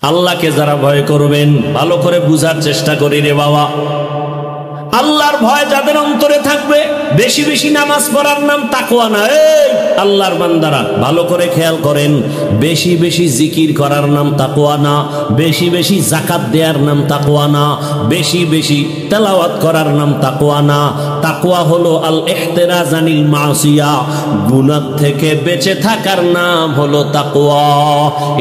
আল্লাহকে যারা ভয় করবেন, ভালো করে বুঝার চেষ্টা করি রে বাবা, আল্লাহর ভয় যাদের অন্তরে থাকবে, বেশি বেশি নামাজ পড়ার নাম তাকওয়া না। এই আল্লাহর বান্দারা ভালো করে খেয়াল করেন, বেশি বেশি জিকির করার নাম তাকওয়া না, বেশি বেশি যাকাত দেওয়ার নাম তাকওয়া না, বেশি বেশি তেলাওয়াত করার নাম তাকওয়া না। তাকওয়া হলো আল ইহতিরাজ আনিল মাসিয়া, গুনাহ থেকে বেঁচে থাকার নাম হলো তাকওয়া।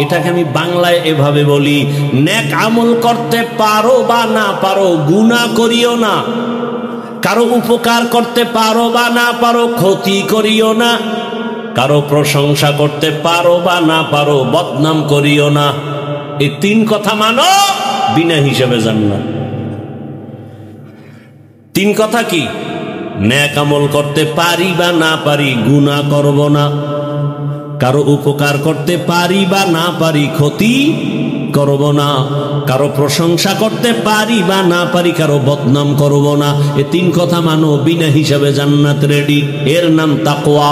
এটাকে আমি বাংলায় এভাবে বলি, নেক আমল করতে পারো বা না পারো, গুনাহ করিও না। কারো উপকার করতে পারো বা না পারো, ক্ষতি করিও না। কারো প্রশংসা করতে পারো বা না পারো, বদনাম করিও না। এই তিন কথা মানো, বিনা হিসেবে জান্নাত। তিন কথা কি? নেক আমল করতে পারি বা না পারি, গুনাহ করব না। কারো উপকার করতে পারি বা না পারি, ক্ষতি করব না। কারো প্রশংসা করতে পারি বা না পারি, কারো বদনাম করব না। এই তিন কথা মানো, বিনা হিসাবে জান্নাত রেডি। এর নাম তাকওয়া।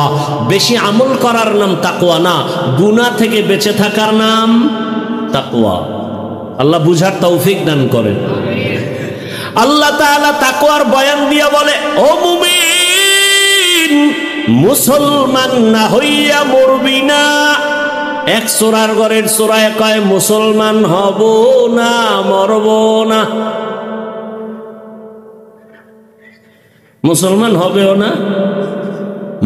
বেশি আমল করার নাম তাকওয়া না, গুনাহ থেকে বেঁচে থাকার নাম তাকওয়া। আল্লাহ বুঝার তৌফিক দান করেন। আল্লাহ তাআলা তাকওয়ার বয়ান দিয়া বলে, ও মুমিন, মুসলমান না হইয়া মরবি না। এক সূরার ঘরের সূরায় কয় মুসলমান হব না, মরব না। মুসলমান হবেও না,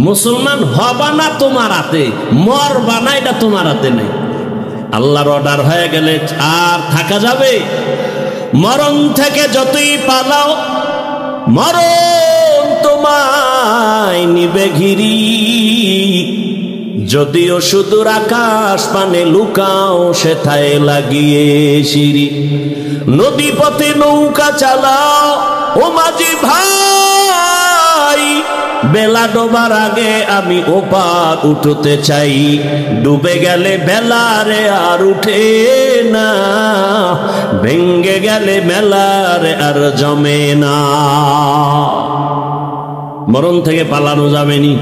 মুসলমান হবা না তোমার হাতে, মরবা না এটা তোমার হাতে নেই। আল্লাহর অর্ডার হয়ে গেলে আর থাকা যাবে? মরণ থেকে যতই পালাও, মরণ তোমায় নিবে ঘিরি। যদিও সুদূর আকাশ পানে লুকাও, সেথায় লাগিয়ে সিঁড়ি। নদী পথে নৌকা চালাও ও মাঝি ভাই, বেলা ডোবার আগে আমি ওপার উঠতে চাই। ডুবে গেলে বেলারে আর উঠে না, ভেঙ্গে গেলে মেলারে আর জমে না। মরণ থেকে পালানো যাবেনি।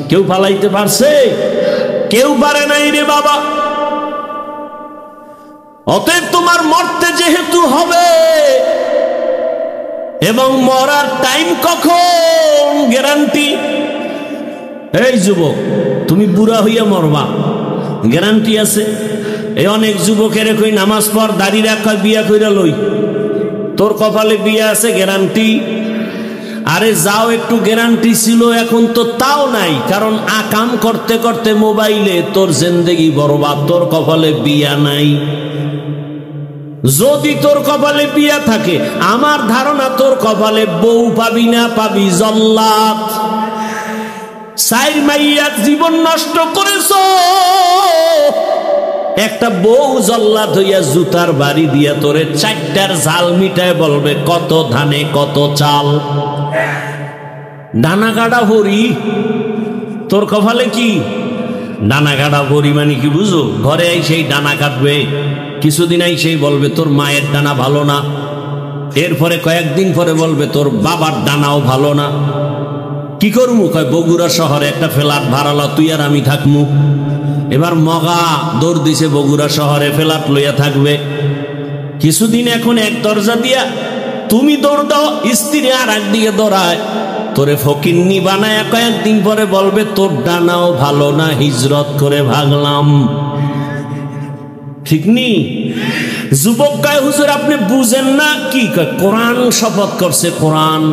কেউ পালাইতে পারছে? কেউ পারে নাই রে বাবা। অতএব তোমার মরতে যেহেতু হবে, এবং মরার টাইম কখন গ্যারান্টি। এই যুবক, তুমি বুড়া হইয়া মরবা, গ্যারান্টি আছে? এই অনেক যুবকের কই নামাজ পড়, দাড়ি রাখ, বিয়া কইরা লই। তোর কপালে বিয়া আছে, গ্যারান্টি? আরে যাও, একটু গ্যারান্টি ছিল, এখন তো তাও নাই। কারণ আকাম করতে করতে মোবাইলে তোর জিন্দেগি বরবাদ। তোর কপালে বিয়া নাই। যদি তোর কপালে বিয়া থাকে, আমার ধারণা তোর কপালে বউ পাবি না, পাবি জল্লাদ। সাইর মাইয়া জীবন নষ্ট করেছ, একটা বউ জল্লাদ হইয়া জুতার বাড়ি দিয়া তোরে চারটার জাল মিটায় বলবে কত ধানে কত চাল। ডানা কাটা ভরি তোর কপালে কি? ডানা কাটা ভরি মানে কি বুঝো? ঘরে সেই ডানা কাটবে, কিছুদিন সেই বলবে তোর মায়ের ডানা ভালো না, এরপরে কয়েকদিন পরে বলবে তোর বাবার ডানাও ভালো না। কি করবো? কয় বগুড়া শহরে একটা ফ্ল্যাট ভাড়ালো, তুই আর আমি থাকমু। এবার মগা দৌড় দিছে বগুড়া শহরে, ফ্ল্যাট লইয়া থাকবে কিছুদিন। এখন এক দরজা দিয়া তুমি দৌড় দাও, স্ত্রী আর একদিকে দৌড়ায়, তোরে ফকিন্নি বানায়। কয়েকদিন পরে বলবে তোর ডানাও ভালো না, হিজরত করে ভাগলাম। ঠিক নি? যুবক কয় হুজুর আপনি বুঝেন না। কি কয়? কোরআন শপথ করছে, কোরআন।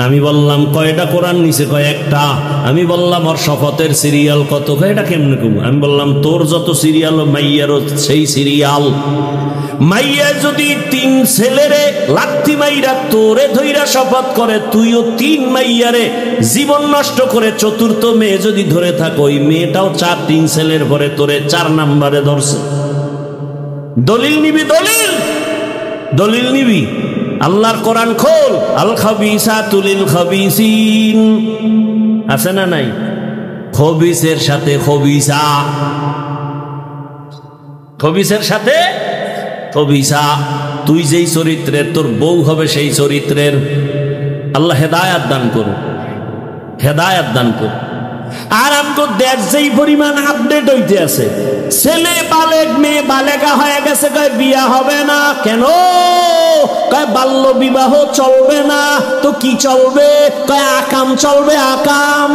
আমি বললাম কয়টা কোরআন নিছে? কয় একটা। আমি বললাম ওর শপথের সিরিয়াল কত? কয় এটা কেমনে কম? আমি বললাম তোর যত সিরিয়াল, মাইয়ারও সেই সিরিয়াল। মাইয়া যদি 3 ছেলেরে লাথি মাইরা তোরে ধইরা শপথ করে, তুইও 3 মাইয়ারে জীবন নষ্ট করে 4র্থ মেয়ে যদি ধরে থাকো, ওই মেয়েটাও 3 ছেলের পরে তোরে 4 নম্বরে ধরছে। দলিল নিবি? দলিল নিবি? আল্লাহর কোরআন খোল। আল খাবিসাতু লিল খাবিসিন, আছে না নাই? খবিসের সাথে খবিসা, খবিসের সাথে খবিসা। তুই যেই চরিত্রের, তোর বউ হবে সেই চরিত্রের। আল্লাহ হেদায়াত দান করুন, হেদায়াত দান করুন। আর আমগো দেশ যেই পরিমাণ আপডেট হইতে আছে, ছেলে বালেগ মেয়ে বালেগা হয়ে গেছে, কয় বিয়া হবে না কেন? কয় বাল্য বিবাহ চলবে না। তো কি চলবে? কয় আকাম চলবে, আকাম।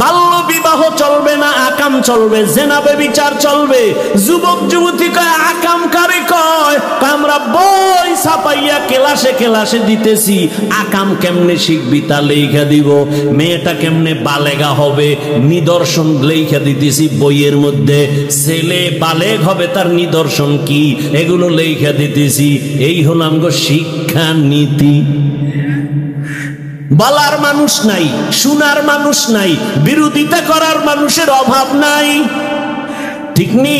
বাল্য বিবাহ চলবে না, আকাম চলবে, জেনা ব্যভিচার চলবে। যুবক যুবতী কয় আকাম কারে কয়? আমরা বই ছাপাইয়া ক্লাসে ক্লাসে দিতেছি, আকাম কেমনে শিখবি তা লেখা দিব। মেয়েটা কেমনে বালেগা হবে নিদর্শন লেখা দিতেছি বইয়ের মধ্যে। ছেলে বালেগ হবে তার নিদর্শন কি এগুলো লেখা দিতেছি। এই হলো আমগো শিক্ষা নীতি। বলার মানুষ নাই, শোনার মানুষ নাই, বিরোধিতা করার মানুষের অভাব নাই, ঠিক নি?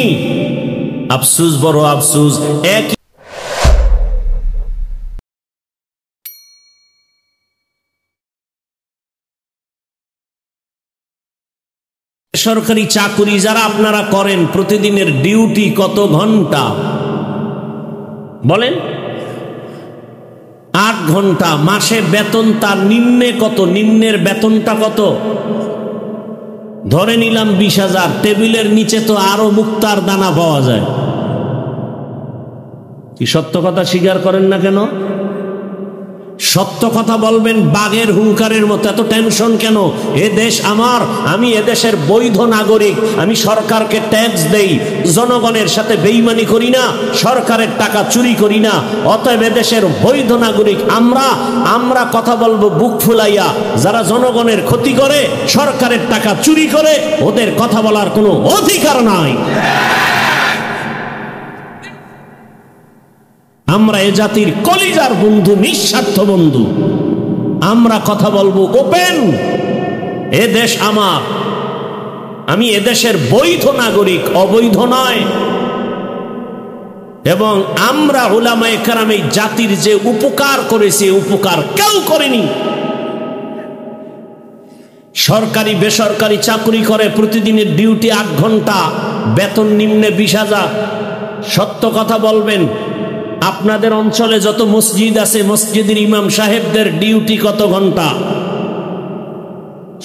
আফসুস, বড় আফসুস। এক সরকারি চাকুরি যারা আপনারা করেন, প্রতিদিনের ডিউটি কত ঘন্টা বলেন? 8 ঘন্টা। মাসে বেতন তার নিম্নে কত? নিম্নের বেতনটা কত? ধরে নিলাম 20,000। টেবিলের নিচে তো আরো মুক্তার দানা পাওয়া যায়। কি সত্য কথা স্বীকার করেন না কেন? সত্য কথা বলবেন বাঘের হুঙ্কারের মতো। এত টেনশন কেন? এ দেশ আমার, আমি এদেশের বৈধ নাগরিক, আমি সরকারকে ট্যাক্স দেই, জনগণের সাথে বেইমানি করি না, সরকারের টাকা চুরি করি না, অতএব এদেশের বৈধ নাগরিক আমরা কথা বলবো বুক ফুলাইয়া। যারা জনগণের ক্ষতি করে, সরকারের টাকা চুরি করে, ওদের কথা বলার কোনো অধিকার নাই। আমরা এ জাতির কলিজার বন্ধু, নিঃস্বার্থ বন্ধু। আমরা কথা বলবো ওপেন। এ দেশ আমার, আমি এদেশের বৈধ নাগরিক, অবৈধ নয়। এবং আমরা উলামায়ে কেরাম এই জাতির যে উপকার করেছে, উপকার কেউ করেনি। সরকারি বেসরকারি চাকরি করে, প্রতিদিনের ডিউটি 8 ঘন্টা, বেতন নিম্নে 20,000। সত্য কথা বলবেন, আপনাদের অঞ্চলে যত মসজিদ আছে, মসজিদের ইমাম সাহেবদের ডিউটি কত ঘন্টা?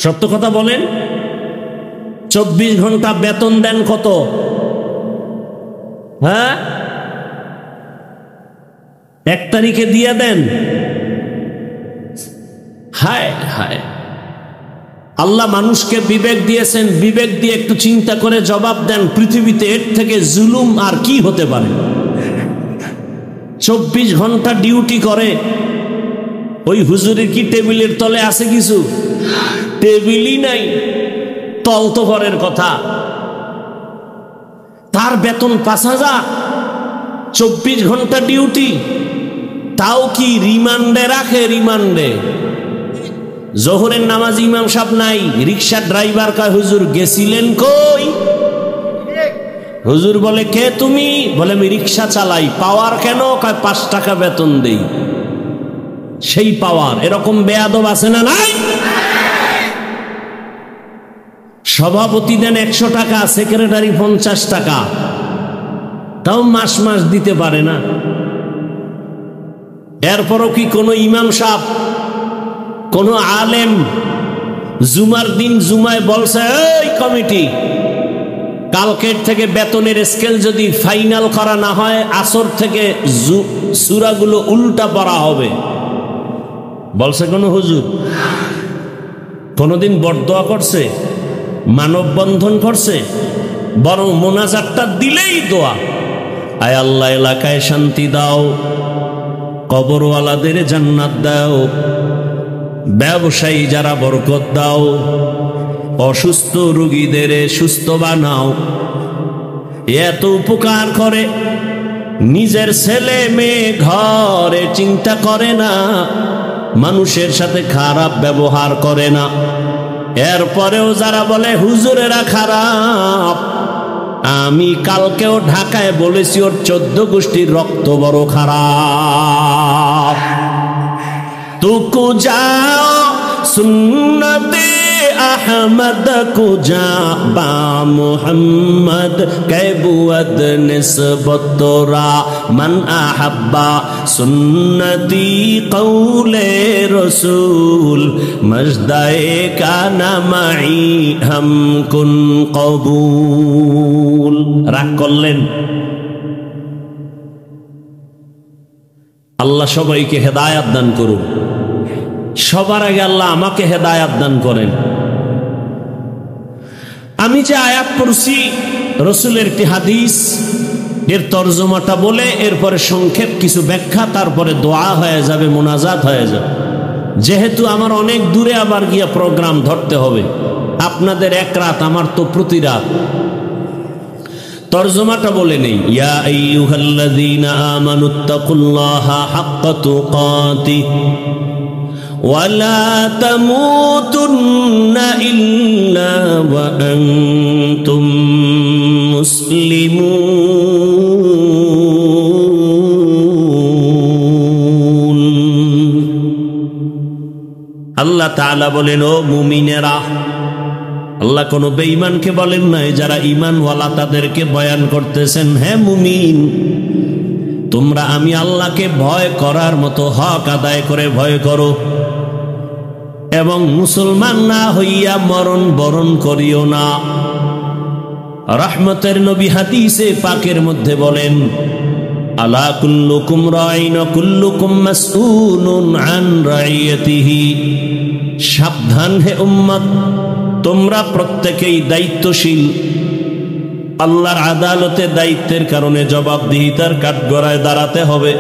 সত্য কথা বলেন। 24 ঘন্টা, বেতন দেন কত? হ্যাঁ, 1 তারিখে দিয়ে দেন। হায় হায়, আল্লাহ মানুষকে বিবেক দিয়েছেন, বিবেক দিয়ে একটু চিন্তা করে জবাব দেন। পৃথিবীতে এর থেকে জুলুম আর কি হতে পারে? 24 ঘন্টা ডিউটি করে। ওই হুজুরের কি টেবিলের তলে আছে কিছু? টেবিলই নাই, তল তো ঘরের কথা। তার বেতন 5,000, 24 ঘন্টা ডিউটি, তাও কি রিমান্ডে রাখে? রিমান্ডে। জোহরের নামাজ ইমাম সাহেব নাই, রিক্সা ড্রাইভার কয় হুজুর গেছিলেন কই? হুজুর বলে কে তুমি? বলে আমি রিক্সা চালাই। পাওয়ার কেন? কয় 5 টাকা বেতন দেই। সেই পাওয়ার। এরকম বেয়াদব আছে না নাই? সভাপতি দেন 100 টাকা, সেক্রেটারি 50 টাকা, তাও মাস মাস দিতে পারে না। এরপরও কি কোনো ইমাম সাহেব, কোনো আলেম জুমার দিন জুমায় বলছে এই কমিটি, কালকের থেকে বেতনের স্কেল যদি ফাইনাল করা না হয়, আসর থেকে সূরাগুলো উল্টা পড়া হবে? বলছে কোন হুজুর? কোনদিন বরদোয়া করছে? মানববন্ধন করছে? বরং মোনাজাতটা দিলেই দোয়া, আয় আল্লাহ এলাকায় শান্তি দাও, কবরওয়ালাদের জান্নাত দাও, ব্যবসায়ী যারা বরকত দাও, অসুস্থ রোগীদের সুস্থ বানাও। এত উপকার করে, নিজের ছেলে মেয়ে ঘরে চিন্তা করে না, মানুষের সাথে খারাপ ব্যবহার করে না। এরপরেও যারা বলে হুজুরেরা খারাপ, আমি কালকেও ঢাকায় বলেছি ওর 14 গোষ্ঠীর রক্ত বড় খারাপ। তুকু যাও সুন্নতে अहमद कुजा बा मुहम्मद कैबुअद निस्बत तोरा मन अहब्बा सुन्नती कौले रसूल मजदाए का नमाई हम कुन कबूल। রাগ করলেন? আল্লাহ সবাইকে হেদায়াত দান করুন। সবার আগে আল্লাহ আমাকে হেদায়াত দান করেন। আমি যে আয়াত পড়ছি রসুলের একটি হাদিস এর তরজমাটা বলে এরপরে সংক্ষেপ কিছু ব্যাখ্যা, তারপরে দোয়া হয়ে যাবে, মোনাজাত হয়ে যাবে। যেহেতু আমার অনেক দূরে আবার গিয়া প্রোগ্রাম ধরতে হবে, আপনাদের এক রাত, আমার তো প্রতি রাত। তরজমাটা বলে নেই। ইয়া আইয়ুহাল্লাযীনা আমানুত্তাকুল্লাহা হাক্কা তুকাতিহি ওয়া লা তামুতুন্না ইল্লা ওয়া আনতুম মুসলিমুন। আল্লাহ তাআলা বলেন, ও মুমিনেরা, আল্লাহ কোন বেঈমানকে বলেন নাই, যারা ঈমানওয়ালা তাদেরকে বয়ান করতেছেন, হে মুমিন, তোমরা আমি আল্লাহকে ভয় করার মতো হক আদায় করে ভয় করো এবং মুসলমান না হইয়া মরণ বরণ করিও না। রহমতের নবী হাদিসে পাকের মধ্যে বলেন, আলা কুল্লুকুম রাইন ওয়া কুল্লুকুম মাসউলুন আন রাইয়াতিহি। সাবধান হে উম্মত, তোমরা প্রত্যেকেই দায়িত্বশীল। আল্লাহর আদালতে দায়িত্বের কারণে জবাবদিহিতার কাঠগড়ায় দাঁড়াতে হবে।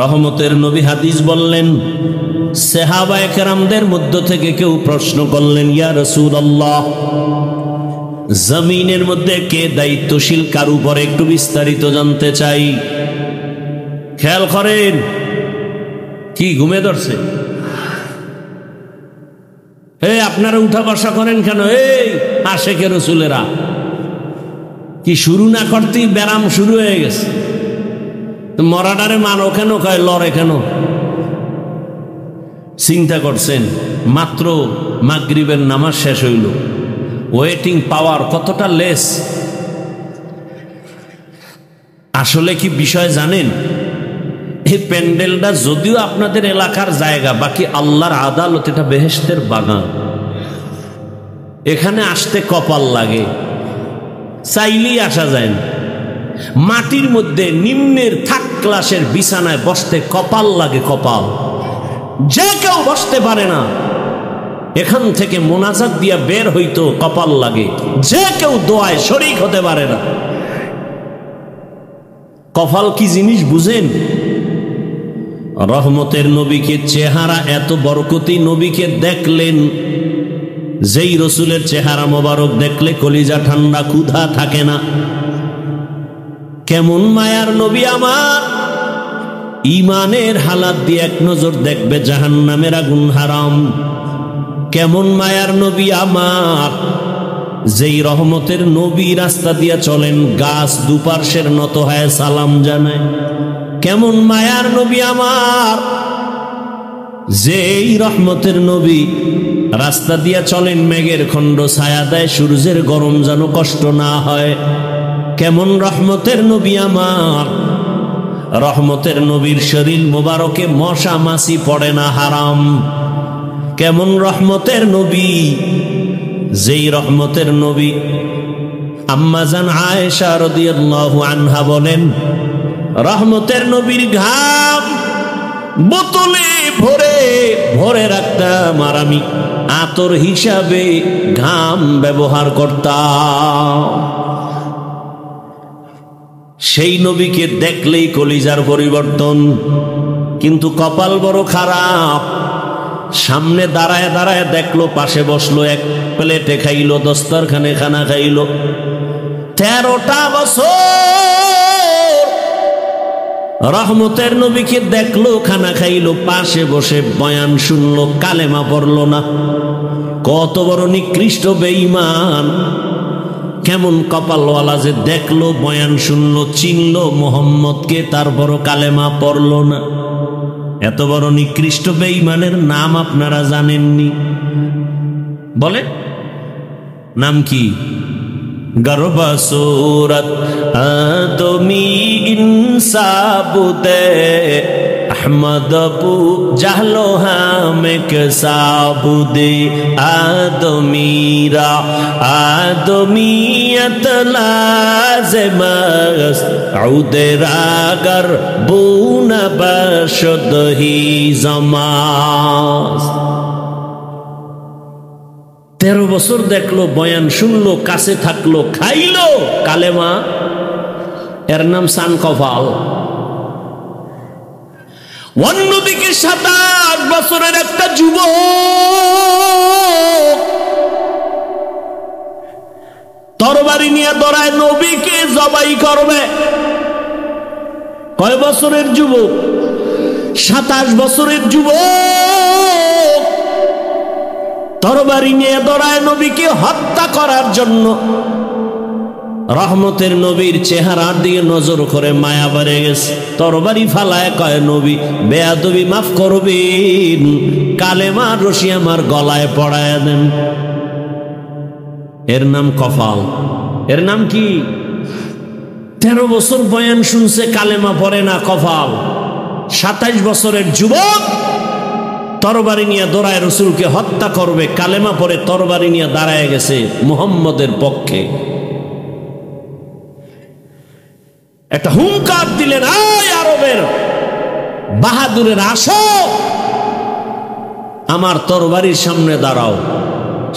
রহমতের নবী হাদিস বললেন, সাহাবায়ে কেরামদের মধ্য থেকে কেউ প্রশ্ন করলেন, ইয়া রাসূলুল্লাহ, জমিনের মধ্যে কে দায়িত্বশীল, কার উপরে একটু বিস্তারিত জানতে চাই। খেয়াল করেন, কি ঘুমে ধরছে? আপনারা উঠা বসা করেন কেন? এই আশেকে রসুলেরা কি শুরু না করতেই ব্যারাম শুরু হয়ে গেছে। মরাডারে মানো কেন, কয় লড়ে কেন? চিন্তা করছেন, মাত্র মাগরিবের নামাজ শেষ হইল, ওয়েটিং পাওয়ার কতটা লেস। আসলে কি বিষয় জানেন? এই প্যান্ডেলটা যদিও আপনাদের এলাকার জায়গা, বাকি আল্লাহর আদালত, এটা বেহেশতের বাগান। এখানে আসতে কপাল লাগে, চাইলেই আসা যায় না। মাটির মধ্যে নিম্নের থার্ড ক্লাসের বিছানায় বসতে কপাল লাগে, কপাল। যে কেউ বসতে পারে না। এখান থেকে মোনাজাত দিয়া বের হইতো কপাল লাগে। যে কেউ দোয়ায় শরীক হতে পারে না। কপাল কি জিনিস বুঝেন? রহমতের নবীকে চেহারা এত বরকতি নবীকে দেখলেন, যেই রসুলের চেহারা মোবারক দেখলে কলিজা ঠান্ডা, ক্ষুধা থাকে না। কেমন মায়ার নবী আমার! ঈমানের হালাত দিয়ে এক নজর দেখবে জাহান্নামের আগুন হারাম। কেমন মায়ার নবী আমার! যেই রহমতের নবী রাস্তা দিয়া চলেন, গাছ দুপার্শ্বের নত হয়ে সালাম জানায়। কেমন মায়ার নবী আমার! যেই রহমতের নবী রাস্তা দিয়া চলেন, মেঘের খণ্ড ছায়া দেয়, সূর্যের গরম যেন কষ্ট না হয়। কেমন রহমতের নবী আমার! রহমতের নবীর শরীর মোবারকে মশা মাছি পড়ে না, হারাম। কেমন রহমতের নবী! যেই রহমতের নবী আম্মা জান আয়েশা রাদিয়াল্লাহু আনহা বলেন, রহমতের নবীর ঘাম বোতলে ভরে ভরে রাখতাম, আর আমি আতর হিসাবে ঘাম ব্যবহার করতাম। সেই নবীকে দেখলেই কলিজার পরিবর্তন। কিন্তু কপাল বড় খারাপ। সামনে দাঁড়ায় দাঁড়ায় দেখলো, পাশে বসলো, এক প্লেটে খাইলো, দস্তরখানে খানা খাইলো। 13টা বছর রহমতের নবীকে দেখলো, খানা খাইলো, পাশে বসে বয়ান শুনলো, কালেমা পড়লো না। কত বড় নিকৃষ্ট বেঈমান! কেমন কপালওয়ালা যে দেখলো, বয়ান শুনলো, চিনলো মোহাম্মদকে, তারপরও কালেমা পড়লো না। এত বড় নিকৃষ্ট বেঈমানের নাম আপনারা জানেননি। বলে নাম কি? গর্ব সুরত আদমি ইনসাবুতে अहमद अबू जहलो हम के साबुदे आदमीरा आदमीयत लाज़िमस औदरागर बून बशद ही जमास। 13 বছর দেখলো, বয়ান শুনলো, কাছে থাকলো, খাইলো কালেমা, এর নাম সান কফাল। অন্যদিকে 27 বছরের একটা যুবক তরবারি নিয়ে দৌড়ায়, নবীকে জবাই করবে। কয় বছরের যুবক? 27 বছরের যুবক তরবারি নিয়ে দৌড়ায় নবীকে হত্যা করার জন্য। রহমতের নবীর চেহারার দিকে নজর করে মায়া বেড়ে গেছে, তরবারি ফালায় কয়, নবী বেয়াদবি মাফ করবেন, কালেমার রশি আমার গলায় পড়ায় দেন। এর নাম কফাল। এর নাম কি? 13 বছর বয়ান শুনছে, কালেমা পড়ে না, কফাল। 27 বছরের যুবক তরবারি নিয়ে দৌড়ায় রসুলকে হত্যা করবে, কালেমা পড়ে তরবারি নিয়ে দাঁড়ায় গেছে মুহাম্মদের পক্ষে। একটা হুঙ্কার দিলেন, আয় আরবের বাহাদুরের, আসো আমার তরবারির সামনে দাঁড়াও।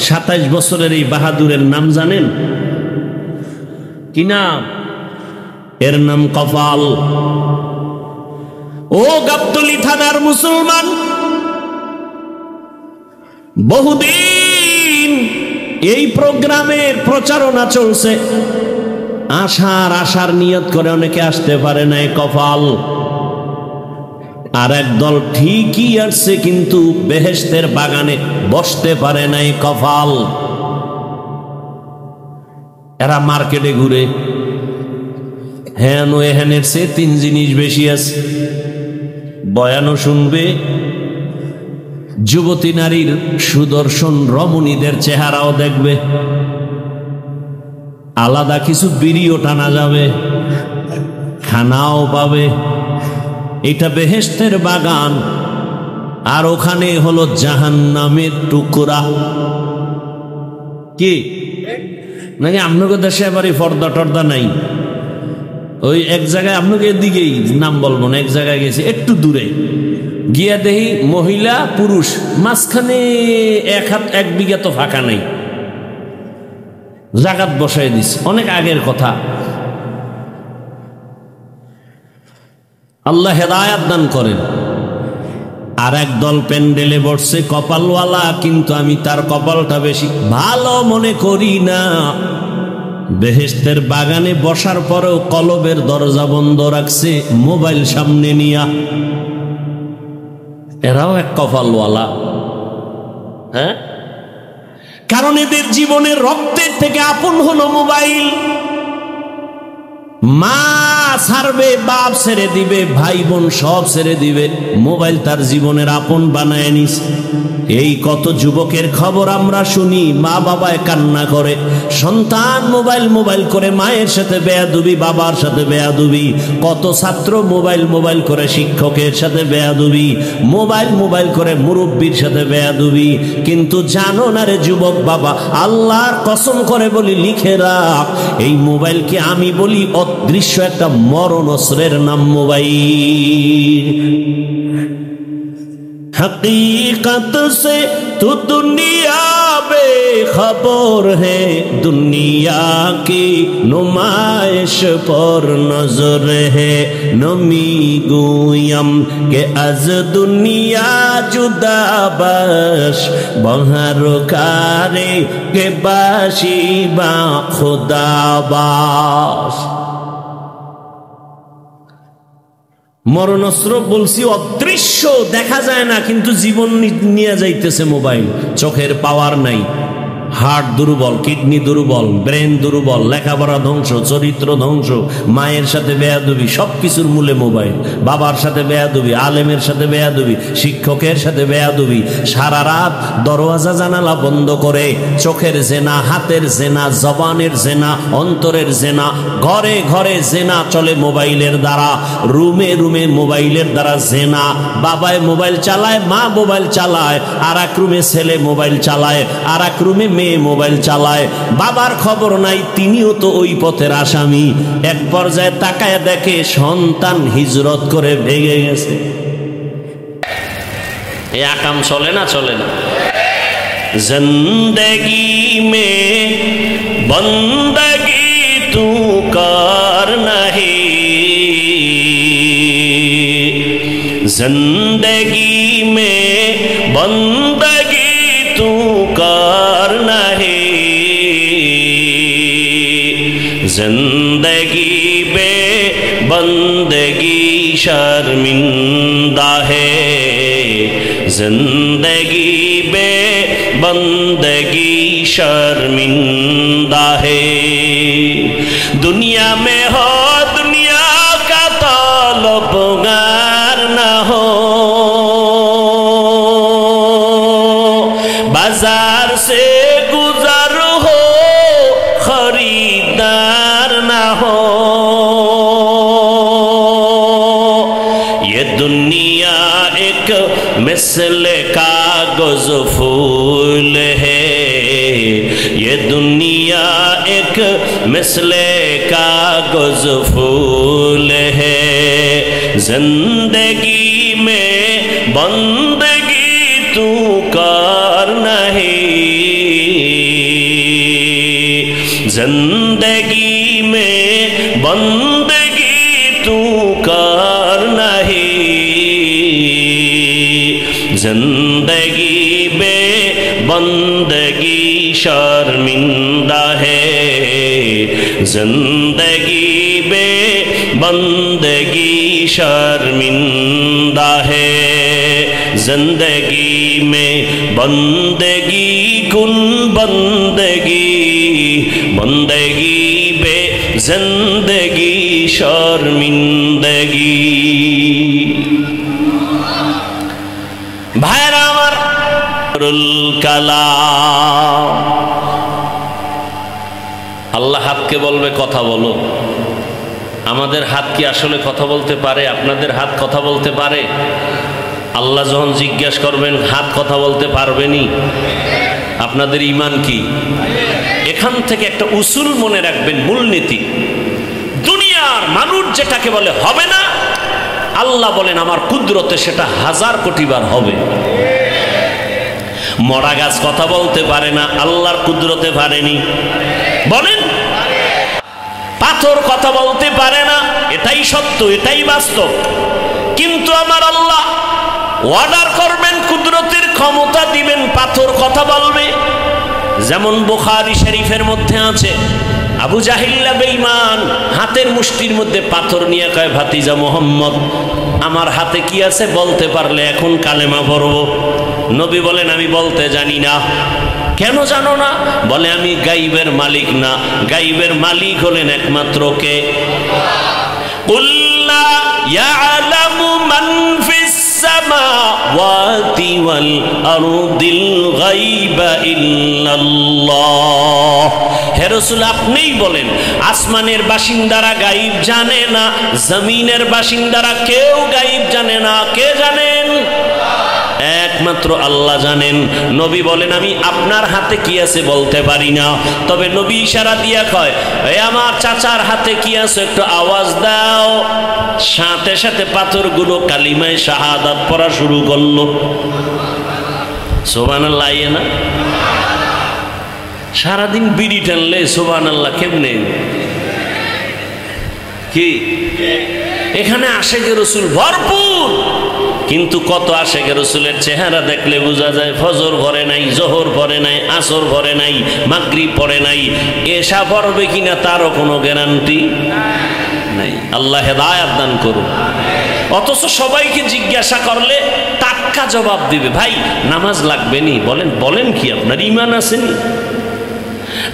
27 বছরের এই বাহাদুরের নাম জানেন কি নাম? এর নাম কফাল। ও গাবতলী থানার মুসলমান, বহুদিন এই প্রোগ্রামের প্রচারণা চলছে, আশার নিয়ত করে অনেকে আসতে পারে নাই, কফাল। আর একদল ঠিকই আসছে, কিন্তু বেহেশতের বাগানে বসতে পারে নাই, কফাল। এরা মার্কেটে ঘুরে, হ্যান ও এহানের সে 3 জিনিস বেশি আছে, বয়ানও শুনবে, যুবতী নারীর সুদর্শন রমণীদের চেহারাও দেখবে, আলাদা কিছু বিড়িও টানা যাবে, খানাও পাবে। এটা বেহেশতের বাগান, আর ওখানে হলো জাহান্নামের টুকরা। কি নাকি আপনাকে দেশে এবারে পর্দা টর্দা নাই? ওই এক জায়গায়, আপনাকে এদিকেই নাম বলবো না, এক জায়গায় গেছি একটু দূরে গিয়া দেখি মহিলা পুরুষ মাঝখানে 1 হাত 1 বিঘা তো ফাঁকা নাই, জাগাত বসাই দিস, অনেক আগের কথা। আল্লাহ হেদায়াত দান করেন। আর একদল প্যান্ডেলে বসছে কপালওয়ালা, কিন্তু আমি তার কপালটা বেশি ভালো মনে করি না। বেহেশতের বাগানে বসার পরেও কলবের দরজা বন্ধ রাখছে, মোবাইল সামনে নিয়া। এরাও এক কপালওয়ালা। হ্যাঁ, কারণ এদের জীবনের রক্তের থেকে আপন হলো মোবাইল। মা ছাড়বে, বাপ ছেড়ে দিবে, ভাই বোন সব ছেড়ে দিবে, মোবাইল তার জীবনের আপন বানায় নিস। এই কত যুবকের খবর আমরা শুনি, মা বাবায় কান্না করে, সন্তান মোবাইল করে মায়ের সাথে বেয়াদবি, বাবার সাথে বেয়াদবি। কত ছাত্র মোবাইল করে শিক্ষকের সাথে বেয়াদবি, মোবাইল করে মুরব্বীর সাথে বেয়াদবি। কিন্তু জানো না রে যুবক বাবা, আল্লাহর কসম করে বলি, লিখে রাখ, এই মোবাইলকে আমি বলি অদৃশ্য একটা মরণ অস্ত্রের নাম মোবাইল। हकीकत से तो दुनिया बेखबर है, दुनिया की नुमाइश पर नजर है। नमी गुयम के अज दुनिया जुदा बश, बहर कारे के बाशी बा खुदा बाश। মরণস্ত্র বলছি অদৃশ্য, দেখা যায় না, কিন্তু জীবন নিয়ে যাইতেছে মোবাইল। চোখের পাওয়ার নাই, হার্ট দুর্বল, কিডনি দুর্বল, ব্রেন দুর্বল, লেখাপড়া ধ্বংস, চরিত্র ধ্বংস, মায়ের সাথে বেয়াদবি, সব কিছুর মূলে মোবাইল। বাবার সাথে বেয়াদবি, আলেমের সাথে বেয়াদবি, শিক্ষকের সাথে বেয়াদবি, সারা রাত দরওয়াজা জানালা বন্ধ করে চোখের জেনা, হাতের জেনা, জবানের জেনা, অন্তরের জেনা, ঘরে ঘরে জেনা চলে মোবাইলের দ্বারা, রুমে রুমে মোবাইলের দ্বারা জেনা। বাবায় মোবাইল চালায়, মা মোবাইল চালায়, আর এক রুমে ছেলে মোবাইল চালায়, আর এক রুমে মেয়ে মোবাইল চালায়। বাবার খবর নাই, তিনিও তো ওই পথের আসামি। এক পর্যায়ে তাকায় দেখে সন্তান হিজরত করে ভেগে গেছে। এই আকাম চলে না? চলে না? জিন্দেগি মে বন্দগি তু কর নাহি, जिंदगी में बंदगी तू कर नहीं, जिंदगी बे बंदगी शर्मिंदा है, जिंदगी बे बंदगी शर्मिंदा है। दुनिया में हो दुनिया का तलबगार ना हो, बाजार से गुजर हो खरीदार ना हो। ये दुनिया एक मिसल कागज फूल है, ये दुनिया एक मिसल कागज फूल है, जिंदगी में बंदगी तू कर नहीं, जिंदगी में बंदगी तू कर नहीं, जिंदगी में बंदगी शर्मिंदा है, जिंदगी में बंदगी शर्मिंदा है, जिंदगी में बंदगी कुन बंदगी, बंदगी बे जिंदगी शर्मिंदगी। भाईरा আমার কালাম, আল্লাহ হাতকে বলবে কথা বলো। আমাদের হাত কি আসলে কথা বলতে পারে? আপনাদের হাত কথা বলতে পারে? আল্লাহ যখন জিজ্ঞাসা করবেন হাত কথা বলতে পারবেনি? আপনাদের ঈমান কি? এখান থেকে একটা উসুল মনে রাখবেন, মূলনীতি। দুনিয়ার মানুষ যেটাকে বলে হবে না, আল্লাহ বলেন আমার কুদরতে সেটা 1000 কোটি বার হবে। মরা গাছ কথা বলতে পারে না, আল্লাহর কুদরতে পারেনি? বলেন। পাথর কথা বলতে পারে না, এটাই সত্য, এটাই বাস্তব। কিন্তু আমার আল্লাহ অর্ডার করবেন, কুদরতের ক্ষমতা দিবেন, পাথর কথা বলবে। যেমন বুখারী শরীফের মধ্যে আছে, আবু জাহিল্লা বেঈমান হাতের মুষ্টির মধ্যে পাথর নিয়ে কয়, ভাতিজা মুহাম্মদ আমার হাতে কি আছে বলতে পারলে এখন কালেমা পড়ব। নবী বলেন আমি বলতে জানি না। কেন জানো না? বলে আমি গাইবের মালিক না, গাইবের মালিক হলেন একমাত্র কে? কুল লা ইয়ালামু মান ফিস সামাওয়াতি ওয়াল আরদিল গায়বা ইল্লাল্লাহ। হে রাসূল আপনিই বলেন আসমানের বাসিন্দারা গায়ব জানে না, জমিনের বাসিন্দারা কেউ গায়ব জানে না। কে জানেন? একমাত্র আল্লাহ জানেন। নবী বলেন আমি আপনার হাতে কি আছে বলতে পারি না, তবে নবী ইশারা দিয়া কয় এই আমার চাচার হাতে কি আছে একটু আওয়াজ দাও। সাথে সাথে পাথরগুলো কালিমায়ে শাহাদাত পড়া শুরু করলো। সুবহানাল্লাহ। না সারাদিন বিড়ি টানলে সুবহানাল্লাহ কেমনে কি? এখানে আশেকে রাসূল ভরপুর, কিন্তু কত আশেকে রাসূলের চেহারা দেখলে বোঝা যায় ফজর পড়ে নাই, জোহর পড়ে নাই, আসর পড়ে নাই, মাগরিব পড়ে নাই, এশা পড়বে কিনা তারও কোনো গ্যারান্টি নাই। আল্লাহ হেদায়েত দান করুন। অথচ সবাইকে জিজ্ঞাসা করলে টাটকা জবাব দিবে, ভাই নামাজ লাগবে নি। বলেন বলেন কি আপনার ঈমান আসেনি?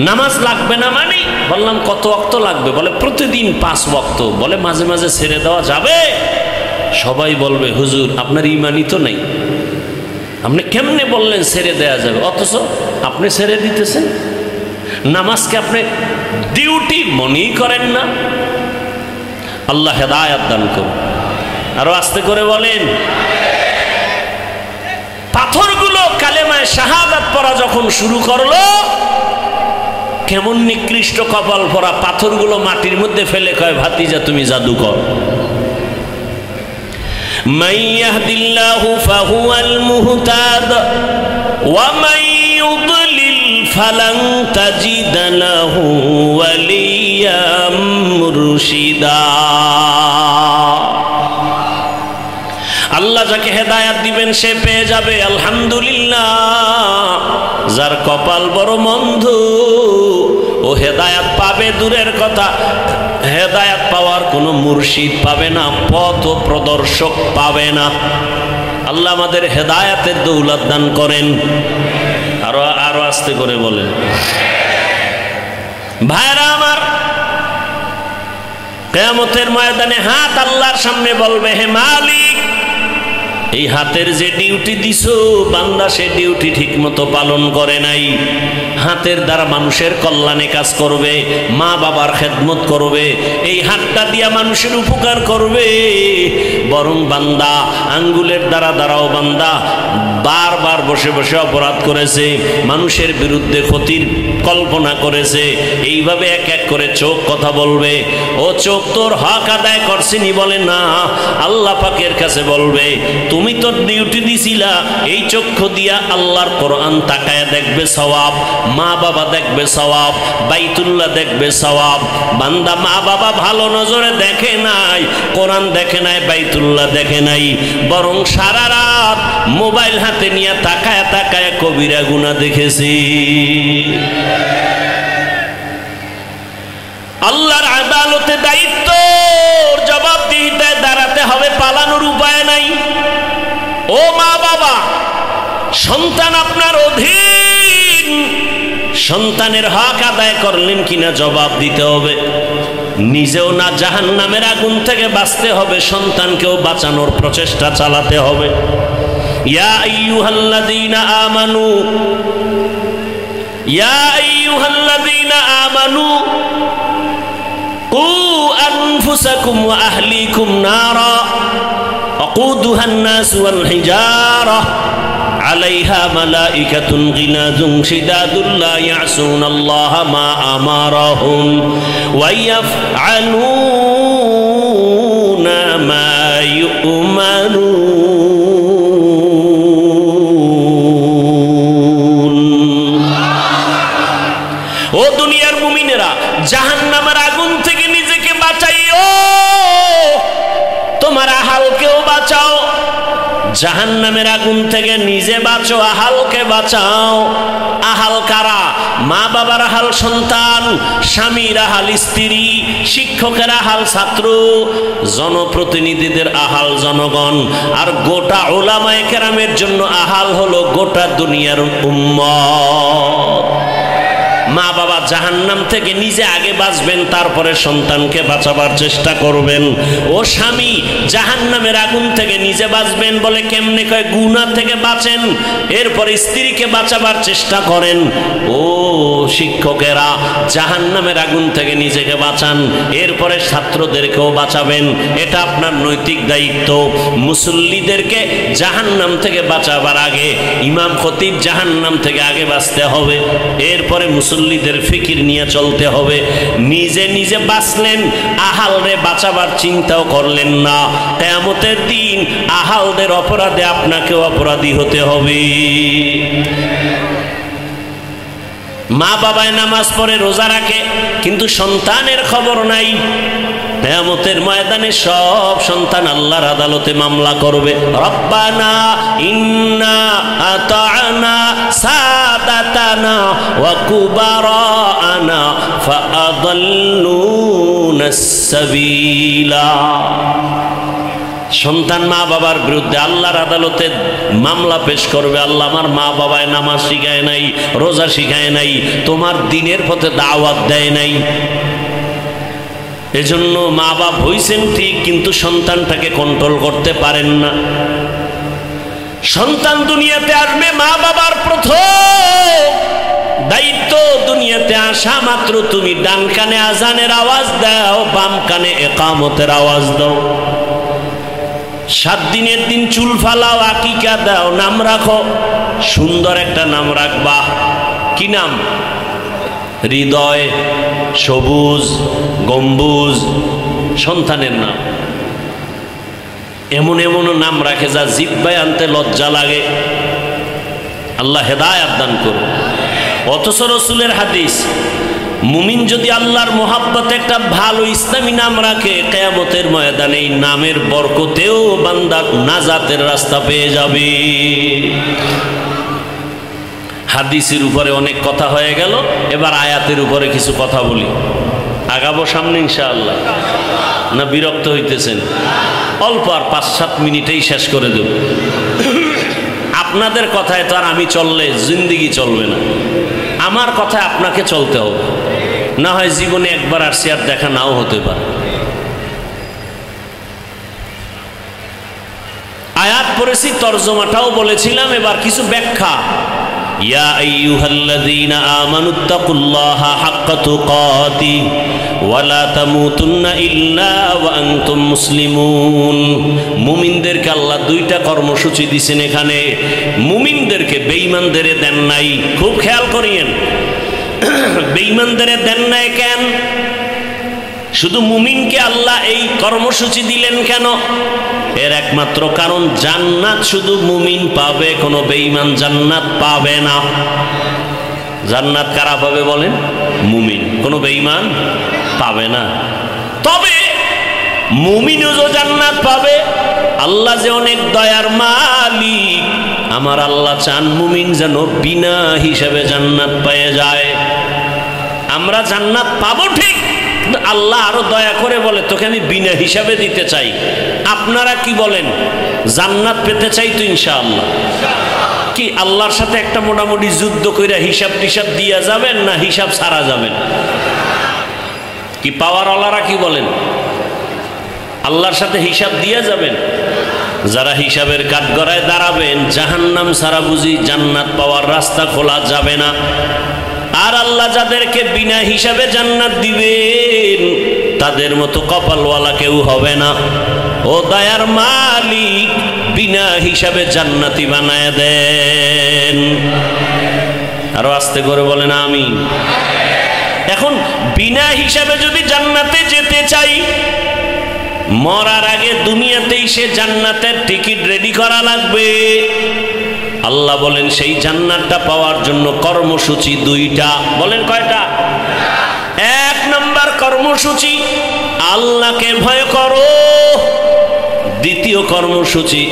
নামাজ লাগবে না মানে? বললাম কত ওয়াক্ত লাগবে? বলে প্রতিদিন 5 ওয়াক্ত। বলে মাঝে মাঝে ছেড়ে দেওয়া যাবে? সবাই বলবে হুজুর আপনার ইমানই তো নেই, আপনি কেমনে বললেন ছেড়ে দেওয়া যাবে, অথচ আপনি ছেড়ে দিতেছেন। নামাজকে আপনি ডিউটি মনেই করেন না। আল্লাহ হেদায়েত দান করুন। আরো আস্তে করে বলেন। পাথরগুলো কালেমায়ে শাহাদাত পড়া যখন শুরু করলো, কেমন নিকৃষ্ট কপাল পরা পাথরগুলো মাটির মধ্যে ফেলে কয় ভাতিজা তুমি জাদুকর। মান ইয়াহদিল্লাহু ফাহুয়াল মুহতাদ ওয়া মান ইউদ্লিল ফালান তাজিদ লাহু ওয়ালিয়াম মুরশিদা। আল্লাহ যাকে হেদায়াত দিবেন সে পেয়ে যাবে, আলহামদুলিল্লাহ। যার কপাল বড় মন্দ ও হেদায়াত পাবে দূরের কথা, হেদায়াত পাওয়ার কোনো মুর্শিদ পাবে না, পথ ও প্রদর্শক পাবে না। আল্লাহ আমাদের হেদায়াতের দৌলত দান করেন। আরো আস্তে করে বলেন। ভাইরা আমার, কিয়ামতের ময়দানে হাত আল্লাহর সামনে বলবে, হে মালিক, এই হাতের যে ডিউটি দিছো বান্দা সে ডিউটি ঠিক মতো পালন করে নাই। হাতের দ্বারা মানুষের কল্যাণে কাজ করবে, মা বাবার খেদমত করবে, এই হাতটা দিয়া মানুষের উপকার করবে, বরং বান্দা আঙ্গুলের দ্বারাও বান্দা বারবার বসে বসে অপরাধ করেছে, মানুষের বিরুদ্ধে ক্ষতির কল্পনা করেছে। এইভাবে এক এক করে চোখ কথা বলবে, ও চোখ তোর হক আদায় করছিনি? বলে না। আল্লাহ পাকের কাছে বলবে, তুমি তো ডিউটি দিছিলা, এই চক্ষু দিয়া আল্লাহর কোরআন তাকায় দেখবে সওয়াব, মা বাবা দেখবে সওয়াব, বাইতুল্লাহ দেখবে সওয়াব। বান্দা মা বাবা ভালো নজরে দেখে নাই, কোরআন দেখে নাই, বাইতুল্লাহ দেখে নাই, বরং সারা রাত মোবাইল হাতে নিয়ে তাকায় তাকায় কবিরা গুনাহ দেখেছি। আল্লাহর আদালতে দায়িত্ব জবাবদিহিতায় দাঁড়াতে হবে, পালানোর উপায় নাই। ও মা বাবা, সন্তান আপনার অধীন, সন্তানের হক আদায় করলেন কিনা জবাব দিতে হবে। নিজেও না জাহান্নামের আগুন থেকে বাঁচতে হবে, সন্তানকেও বাঁচানোর প্রচেষ্টা চালাতে হবে। ইয়া আইয়ুহাল্লাযীনা আমানু, ইয়া আইয়ুহাল্লাযীনা আমানু কু আনফুসাকুম ওয়া আহলিকুম নারা وقودها الناس والحجارة عليها ملائكة غلاظ شداد لا يعصون الله ما أمرهم ويفعلون ما يؤمرون। ও দুনিয়ার মুমিনেরা, জাহান্নামের আগুন থেকে নিজেকে বাঁচাইও, তোমার আহালকেও বাঁচাও। জাহান্নামের আগুন থেকে নিজে বাঁচো, আহালকে বাঁচাও। আহাল কারা? মা বাবার আহাল সন্তান, স্বামীর আহাল স্ত্রী, শিক্ষকের আহাল ছাত্র, জনপ্রতিনিধিদের আহাল জনগণ, আর গোটা উলামায়ে কেরামের জন্য আহাল হলো গোটা দুনিয়ার উম্মত। মা বাবা জাহান্নাম থেকে নিজে আগে বাঁচবেন, তারপরে সন্তানকে বাঁচাবার চেষ্টা করবেন। ও স্বামী, জাহান্নামের আগুন থেকে নিজে বাঁচবেন বলে কেমনে? কয় গুনাহ থেকে বাঁচেন, এরপরে স্ত্রীকে বাঁচাবার চেষ্টা করেন। ও শিক্ষকেরা, জাহান্নামের আগুন থেকে নিজেকে বাঁচান, এরপরে ছাত্রদেরকেও বাঁচাবেন, এটা আপনার নৈতিক দায়িত্ব। মুসল্লিদেরকে জাহান্নাম থেকে বাঁচাবার আগে ইমাম খতিব জাহান্নাম থেকে আগে বাঁচতে হবে, এরপরে মুসল্লিদের ফিকির নিয়ে চলতে হবে। নিজে নিজে বাঁচলেন, আহালরে বাঁচাবার চিন্তাও করলেন না। কিয়ামতের দিন আহালদের অপরাধে আপনাকেও অপরাধী হতে হবে। মা বাবায় নামাজ পড়ে রোজা রাখে, কিন্তু সন্তানের খবর নাই। কিয়ামতের ময়দানে সব সন্তান আল্লাহর আদালতে মামলা করবে, রব্বানা ইন্না আতা'না সাদাতানা ওয়া কুবারানা ফাআদাল্লুনাস সাবিলা। সন্তান মা বাবার বিরুদ্ধে আল্লাহর আদালতে মামলা পেশ করবে, আল্লাহ আমার মা বাবায় নামাজ শিখায় নাই, রোজা শিখায় নাই, তোমার দ্বীনের পথে দাওয়াত দেয় নাই। এজন্য মা বাপ হইছেন ঠিক, কিন্তু সন্তানটাকে কন্ট্রোল করতে পারেন না। সন্তান দুনিয়াতে আসবে, মা বাবার প্রথম দায়িত্ব দুনিয়াতে আসা মাত্র তুমি ডান কানে আজানের আওয়াজ দাও, বাম কানে ইকামতের আওয়াজ দাও। 7 দিনের দিন চুল ফালাও, আকিকা দাও, নাম রাখো, সুন্দর একটা নাম রাখবা। কি নাম? হৃদয়, সবুজ, গম্বুজ, সন্তানের নাম। এমন এমন নাম রাখে যা জিহ্বায় আনতে লজ্জা লাগে। আল্লাহ হেদায়েত দান করুন। অথচ রাসূলের হাদিস, মুমিন যদি আল্লাহর মোহাব্বতে একটা ভালো ইসলামী নাম রাখে, কিয়ামতের ময়দানে এই নামের বরকতেও বান্দা নাজাতের রাস্তা পেয়ে যাবে। হাদিসের উপরে অনেক কথা হয়ে গেল, এবার আয়াতের উপরে কিছু কথা বলি। আগাবো সামনে ইনশাআল্লাহ, না বিরক্ত হইতেছেন? অল্প আর 5-7 মিনিটেই শেষ করে দেব। আপনাদের কথায় তো আর আমি চললে জিন্দেগি চলবে না, আমার কথায় আপনাকে চলতে হবে। না হয় জীবনে একবার আসছি, আর দেখা নাও হতে পারে। আয়াত পড়েছি, তরজমাটাও বলেছিলাম, এবার কিছু ব্যাখ্যা। ইয়া আইয়ুহাল্লাযীনা আমানুত্তাকুল্লাহা হাক্কা তুকাতি ওয়া লা তামুতুন্না ইল্লা ওয়া আনতুম মুসলিমুন। মুমিনদেরকে আল্লাহ 2টা কর্মসূচি দিয়েছেন এখানে। মুমিনদেরকে, বেঈমানদের দেন নাই। খুব খেয়াল করিয়েন, বেঈমানদের দেন নাই কেন? শুধু মুমিনকে আল্লাহ এই কর্মসূচি দিলেন কেন? এর একমাত্র কারণ, জান্নাত শুধু মুমিন পাবে, কোনো বেঈমান জান্নাত পাবে না। জান্নাত কারা পাবে বলেন? মুমিন, কোনো বেঈমান পাবে না। তবে মুমিনও যে জান্নাত পাবে, আল্লাহ যে অনেক দয়ার মালিক, আমার আল্লাহ চান মুমিন যেন বিনা হিসাবে জান্নাত পেয়ে যায়। আমরা জান্নাত পাবো ঠিক, আল্লাহ আরো দয়া করে বলে তোকে আমি বিনা হিসাবে দিতে চাই। আপনারা কি বলেন? জান্নাত পেতে চাই তো ইনশাআল্লাহ। কি আল্লাহর সাথে একটা মোটামুটি যুদ্ধ কইরা হিসাব টিসাব দিয়া যাবেন, না হিসাব ছাড়া যাবেন? কি পাওয়ারওয়ালারা কি বলেন? আল্লাহর সাথে হিসাব দিয়া যাবেন? যারা হিসাবের কাঠগড়ায় দাঁড়াবেন, জাহান্নাম ছাড়া বুঝি জান্নাত পাওয়ার রাস্তা খোলা যাবে না। আর আল্লাহ যাদেরকে বিনা হিসাবে জান্নাত দিবেন, তাদের মতো কপালওয়ালা কেউ হবে না। ও দয়ার মালিক, বিনা হিসাবে জান্নাতি বানায় দেন। আরো আস্তে করে বলেন আমিন। এখন বিনা হিসাবে যদি জান্নাতে যেতে চাই, মরার আগে দুনিয়াতেই সে জান্নাতের টিকিট রেডি করা লাগবে। আল্লাহ বলেন সেই জান্নাতটা পাওয়ার জন্য কর্মসূচি 2টা। বলেন কয়টা? 1 নম্বর কর্মসূচি, আল্লাহকে ভয় করো। 2য় কর্মসূচি,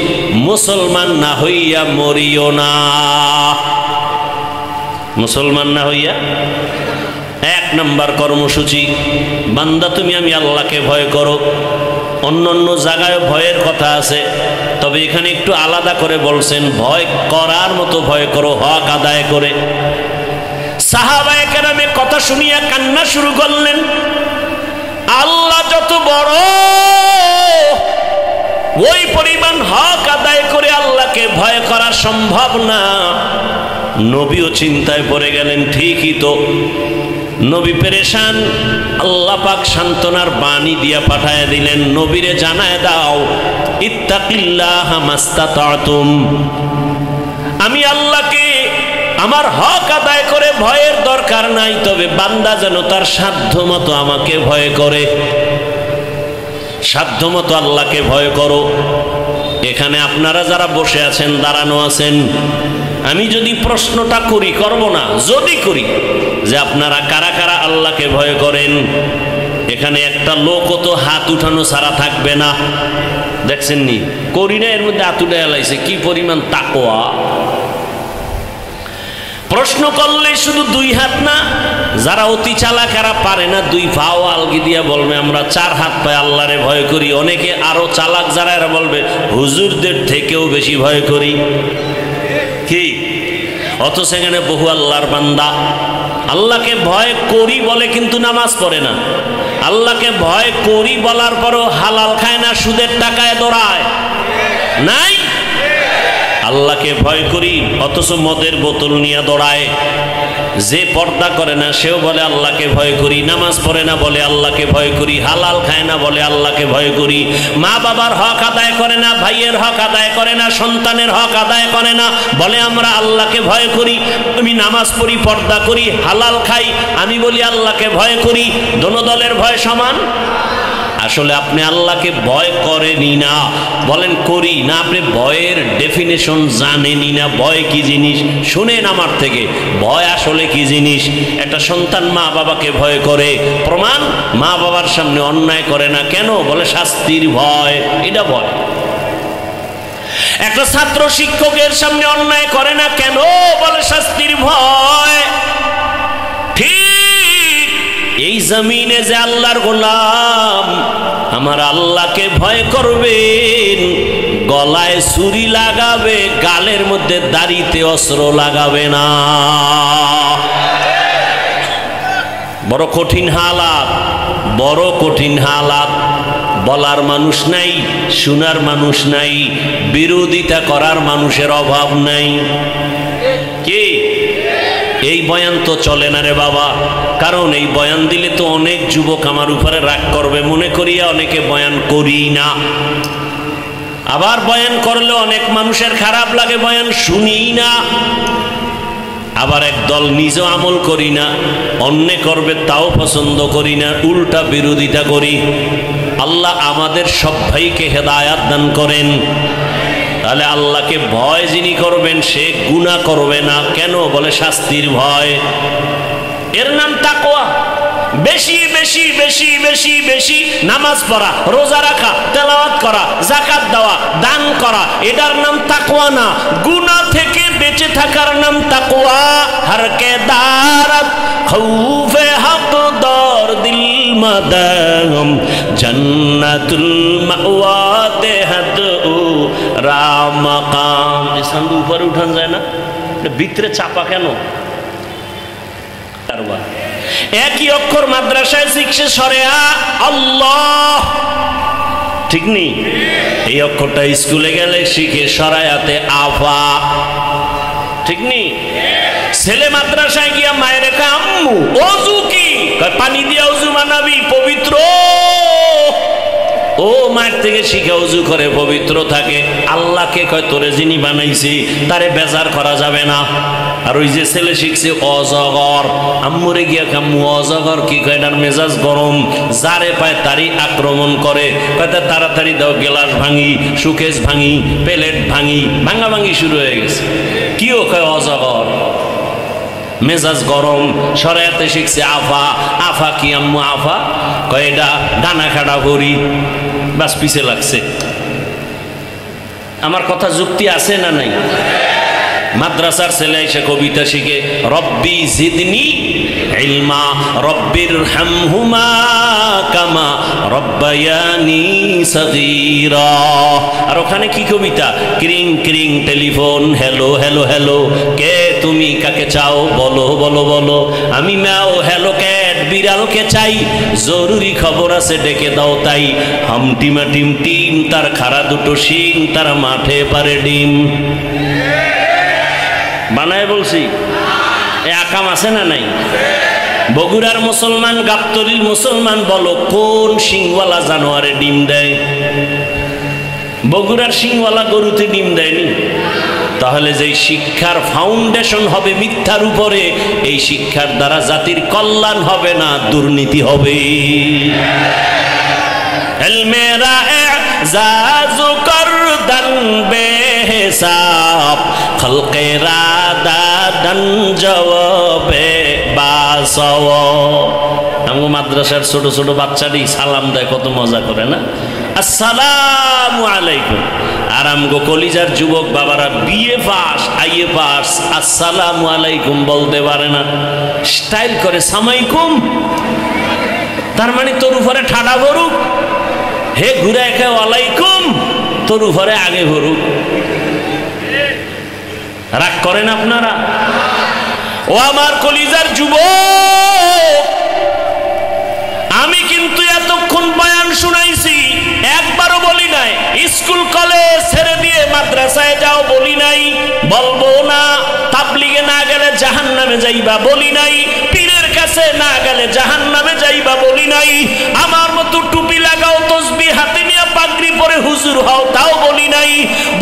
মুসলমান না হইয়া মরিও না। মুসলমান না হইয়া 1 নম্বর কর্মসূচি, বান্দা তুমি আমি আল্লাহকে ভয় করো। অন্য অন্য জায়গায় ভয়ের কথা আছে, তবে এখানে একটু আলাদা করে বলছেন, ভয় করার মতো ভয় করো, হক আদায় করে। সাহাবায়ে কেরামে কথা শুনিয়া কান্না শুরু করলেন। আল্লাহ যত বড়, ওই পরিমাণ হক আদায় করে আল্লাহকে ভয় করা সম্ভব না। নবীও চিন্তায় পড়ে গেলেন, ঠিকই তো। নবী পেরেশান, আল্লাহ পাক সান্ত্বনার বাণী দিয়া পাঠায় দিলেন, নবীরে জানায় দাও, ইত্তাকিল্লাহা মাস্তাতাতুম, আমি আল্লাহকে আমার হক আদায় করে ভয়ের দরকার নাই, তবে বান্দা যেন তার সাধ্যমতো আমাকে ভয় করে। সাধ্যমতো আল্লাহকে ভয় করো। এখানে আপনারা যারা বসে আছেন, দাঁড়ানো আছেন, আমি যদি প্রশ্নটা করি, করব না, যদি করি যে আপনারা কারা কারা আল্লাহকে ভয় করেন, এখানে একটা লোকও তো হাত উঠানো ছাড়া থাকবে না। দেখছেন নি? করি না, এর মধ্যে হাত উঠে এলাইছে, কি পরিমাণ তাকওয়া। প্রশ্ন করলে শুধু 2 হাত না, যারা অতি চালাক এরা পারে না দুই পাও আলগি দিয়া বলবে আমরা চার হাত পায়ে আল্লাহরে ভয় করি। অনেকে আরো চালাক যারা এরা বলবে হুজুরদের থেকেও বেশি ভয় করি। কি অথচ সেখানে বহু আল্লাহর বান্দা আল্লাহকে ভয় করি বলে কিন্তু নামাজ পড়ে না। আল্লাহকে ভয় করি বলার পরও হালাল খায় না, সুদের টাকায় দৌড়ায় নাই। আল্লাহকে ভয় করি অথচ মদের বোতল নিয়ে দৌড়ায়। যে পর্দা করে না সেও বলে আল্লাহকে ভয় করি, নামাজ পড়ে না বলে আল্লাহকে ভয় করি, হালাল খায় না বলে আল্লাহকে ভয় করি, মা বাবার হক আদায় করে না, ভাইয়ের হক আদায় করে না, সন্তানের হক আদায় করে না বলে আমরা আল্লাহকে ভয় করি। আমি নামাজ পড়ি, পর্দা করি, হালাল খাই, আমি বলি আল্লাহকে ভয় করি। দোনো দলের ভয় সমান? আসলে আপনি আল্লাহকে ভয় করেনি না, বলেন করি না, আপনি ভয়ের ডেফিনেশন জানেনি না। ভয় কি জিনিস শুনেন আমার থেকে। ভয় আসলে কি জিনিস? একটা সন্তান মা বাবাকে ভয় করে, প্রমাণ মা বাবার সামনে অন্যায় করে না কেন? বলে শাস্তির ভয়, এটা ভয়। একটা ছাত্র শিক্ষকের সামনে অন্যায় করে না কেন? বলে শাস্তির ভয়। ঠিক এই জমিনে যে আল্লাহর গোলাম আমার আল্লাহকে ভয় করবেন, গলায় ছুরি লাগাবে, গালের মধ্যে দাড়িতে অস্ত্র লাগাবে না। বড় কঠিন হালাত, বড় কঠিন হালাত। বলার মানুষ নাই, শোনার মানুষ নাই, বিরোধিতা করার মানুষের অভাব নাই। কি এই বয়ান তো চলে না রে বাবা, কারণ এই বয়ান দিলে তো অনেক যুবক আমার উপরে রাগ করবে মনে করিয়া অনেকে বয়ান করি না। আবার বয়ান করলে অনেক মানুষের খারাপ লাগে, বয়ান শুনি না। আবার একদল নিজেও আমল করি না, অন্যে করবে তাও পছন্দ করি না, উল্টা বিরোধিতা করি। আল্লাহ আমাদের সব ভাইকে হেদায়াত দান করেন। তাহলে আল্লাহকে ভয় যিনি করবেন সে গুনাহ করবে না কেন? বলে শাস্তির ভয়। এর নাম তাকওয়া। বেশি বেশি বেশি বেশি বেশি নামাজ পড়া, রোজা রাখা, তেলাওয়াত করা, যাকাত দেওয়া, দান করা, এটার নাম তাকওয়া না। গুনাহ থেকে বেঁচে থাকার নাম তাকওয়া। হর কে দারত খৌফে হক দর দিল মাদাম জান্নাতুল মাওয়া দেহত ও রামাকাম। এই সান্দু উপরে উঠান যায় না, ভিতরে চাপা কেন? একই অক্ষর মাদ্রাসায় শিখছে সরেয়া আল্লাহ, ঠিক নেই? এই অক্ষরটা স্কুলে গেলে শিখে সরায়াতে আফা, ঠিক নেই? ছেলে মাদ্রাসায় গিয়া মায়ের আম্মু অজু কি? পানি দিয়া অজু বানাবি, পবিত্র। ও মায়ের থেকে শিখে অজু করে পবিত্র থাকে। আল্লাহকে কয় তোরে যিনি বানাইছি তারে বেজার করা যাবে না। আর ওই যে ছেলে শিখছে অজগর, আম্মুরে গিয়া কাম্মু অজগর কি কয়? এটার মেজাজ গরম, যারে পায় তারই আক্রমণ করে। কয়টা তাড়াতাড়ি দাও, গেলাস ভাঙি, সুকেশ ভাঙি, প্লেট ভাঙি, ভাঙা ভাঙি শুরু হয়ে গেছে। কিও কয় অজগর, মেজাজ গরম। শরিয়াতে শিখছে আফা। আফা কি আম্মু? আফা কয় এটা ডানা কাটা ভরি, বাস পিছে লাগছে। আমার কথা যুক্তি আছে না নাই? মাদ্রাসার ছেলে এসে কবিতা শিখে রব্বি জিদনি ইলমা রব্বির হামহুমা কামা রব্বায়ানি সগীরা। আর ওখানে কি কবিতা? ক্রিং ক্রিং টেলিফোন, হ্যালো হ্যালো হ্যালো, কে তুমি কাকে চাও বলো বলো বলো, আমি ম্যাও হ্যালো ক্যাট বিড়ালকে চাই, জরুরি খবর আছে ডেকে দাও তাই, হামটিমা টিম টিম তার খাড়া দুটো শিং, তার মাঠে পারে ডিম। বানায় বলছি, এ আকাম আছে না নাই? বগুড়ার মুসলমান, গাবতলীর মুসলমান বলো কোন সিংওয়ালা জানোয়ারে ডিম দেয়? বগুড়ার সিংওয়ালা গরুতে ডিম দেয়নি। তাহলে যে শিক্ষার ফাউন্ডেশন হবে মিথ্যার উপরে, এই শিক্ষার দ্বারা জাতির কল্যাণ হবে না, দুর্নীতি হবে। এলমেরা এজাজু করদান বেহিসাব, খলকেরা দাদান জবাবে বাসাও। আমগো মাদ্রাসার ছোট ছোট বাচ্চাটি সালাম দেয়, কত মজা করে না? আসসালামু আলাইকুম। আর আমগো কলিজার যুবক বাবারা বিএ পাস আইএ পাস আসসালামু আলাইকুম বলতে পারে না, স্টাইল করে সামাইকুম। তার মানে তোর উপরে ঠাডা ভরুক, হে ঘুরে একে ওয়ালাইকুম, তোর উপরে আগে ভরুক। রাগ করেন আপনারা? ও আমার কলিজার যুবক, আমি কিন্তু এতক্ষণ বয়ান শুনাইছি, একবারও বলি নাই স্কুল কলেজ ছেড়ে দিয়ে মাদ্রাসায় যাও বলি নাই, বলবো না। তাবলিগে না গেলে জাহান্নামে যাইবা বলি নাই, পীরের কাছে না গেলে জাহান্নামে যাইবা বলি নাই, আমার মতো টুপি লাগাও, তসবিহ হাতে নিয়ে পাগড়ি পরে হুজুর হও তাও বলি নাই।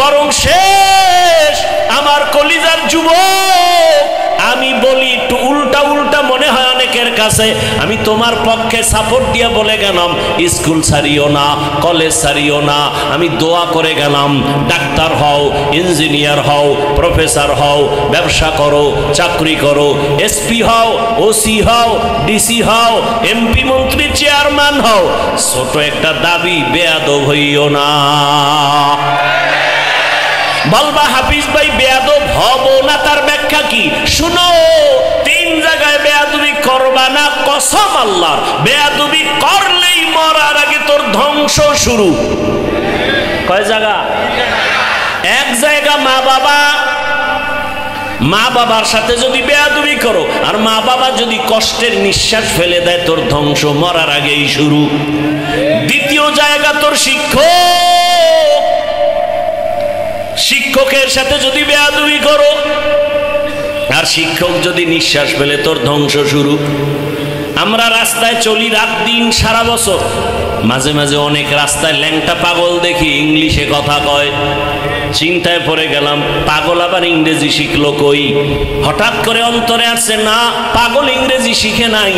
বরং শেষ আমার কলিজার যুবক, আমি বলি একটু উল্টা উল্টা মনে হয় অনেকের কাছে, আমি তোমার পক্ষে সাপোর্ট দিয়ে বলে গেলাম স্কুল ছাড়িও না, কলেজ ছাড়িও না। আমি দোয়া করে গেলাম ডাক্তার হও, ইঞ্জিনিয়ার হও, প্রফেসর হও, ব্যবসা করো, চাকরি করো, এসপি হও, ওসি হও, ডিসি হও, এমপি মন্ত্রী চেয়ারম্যান হও। ছোট একটা দাবি, বেয়াদব হইও না। বলবা হাফিজ ভাই বেয়াদব হব না, তার ব্যাখ্যা কি? শুনো, 3 জায়গায় বেয়াদবি করবা না, কসম আল্লাহর। বেয়াদবি করলেই মরার আগে তোর ধ্বংস শুরু। কয় জায়গা? 1 জায়গা মা বাবা। মা বাবার সাথে যদি বেয়াদবি করো আর মা বাবা যদি কষ্টের নিঃশ্বাস ফেলে দেয়, তোর ধ্বংস মরার আগেই শুরু। 2য় জায়গা তোর শিক্ষক। শিক্ষকের সাথে যদি বেয়াদবি করো আর শিক্ষক যদি নিঃশ্বাস ফেলে, তোর ধ্বংস শুরু। আমরা রাস্তায় চলি রাত দিন সারা বছর, মাঝে মাঝে অনেক রাস্তায় ল্যাংটা পাগল দেখি, ইংলিশে কথা কয়। চিন্তায় পড়ে গেলাম, পাগল আবার ইংরেজি শিখলো কই? হঠাৎ করে অন্তরে আসছে, না, পাগল ইংরেজি শিখে নাই,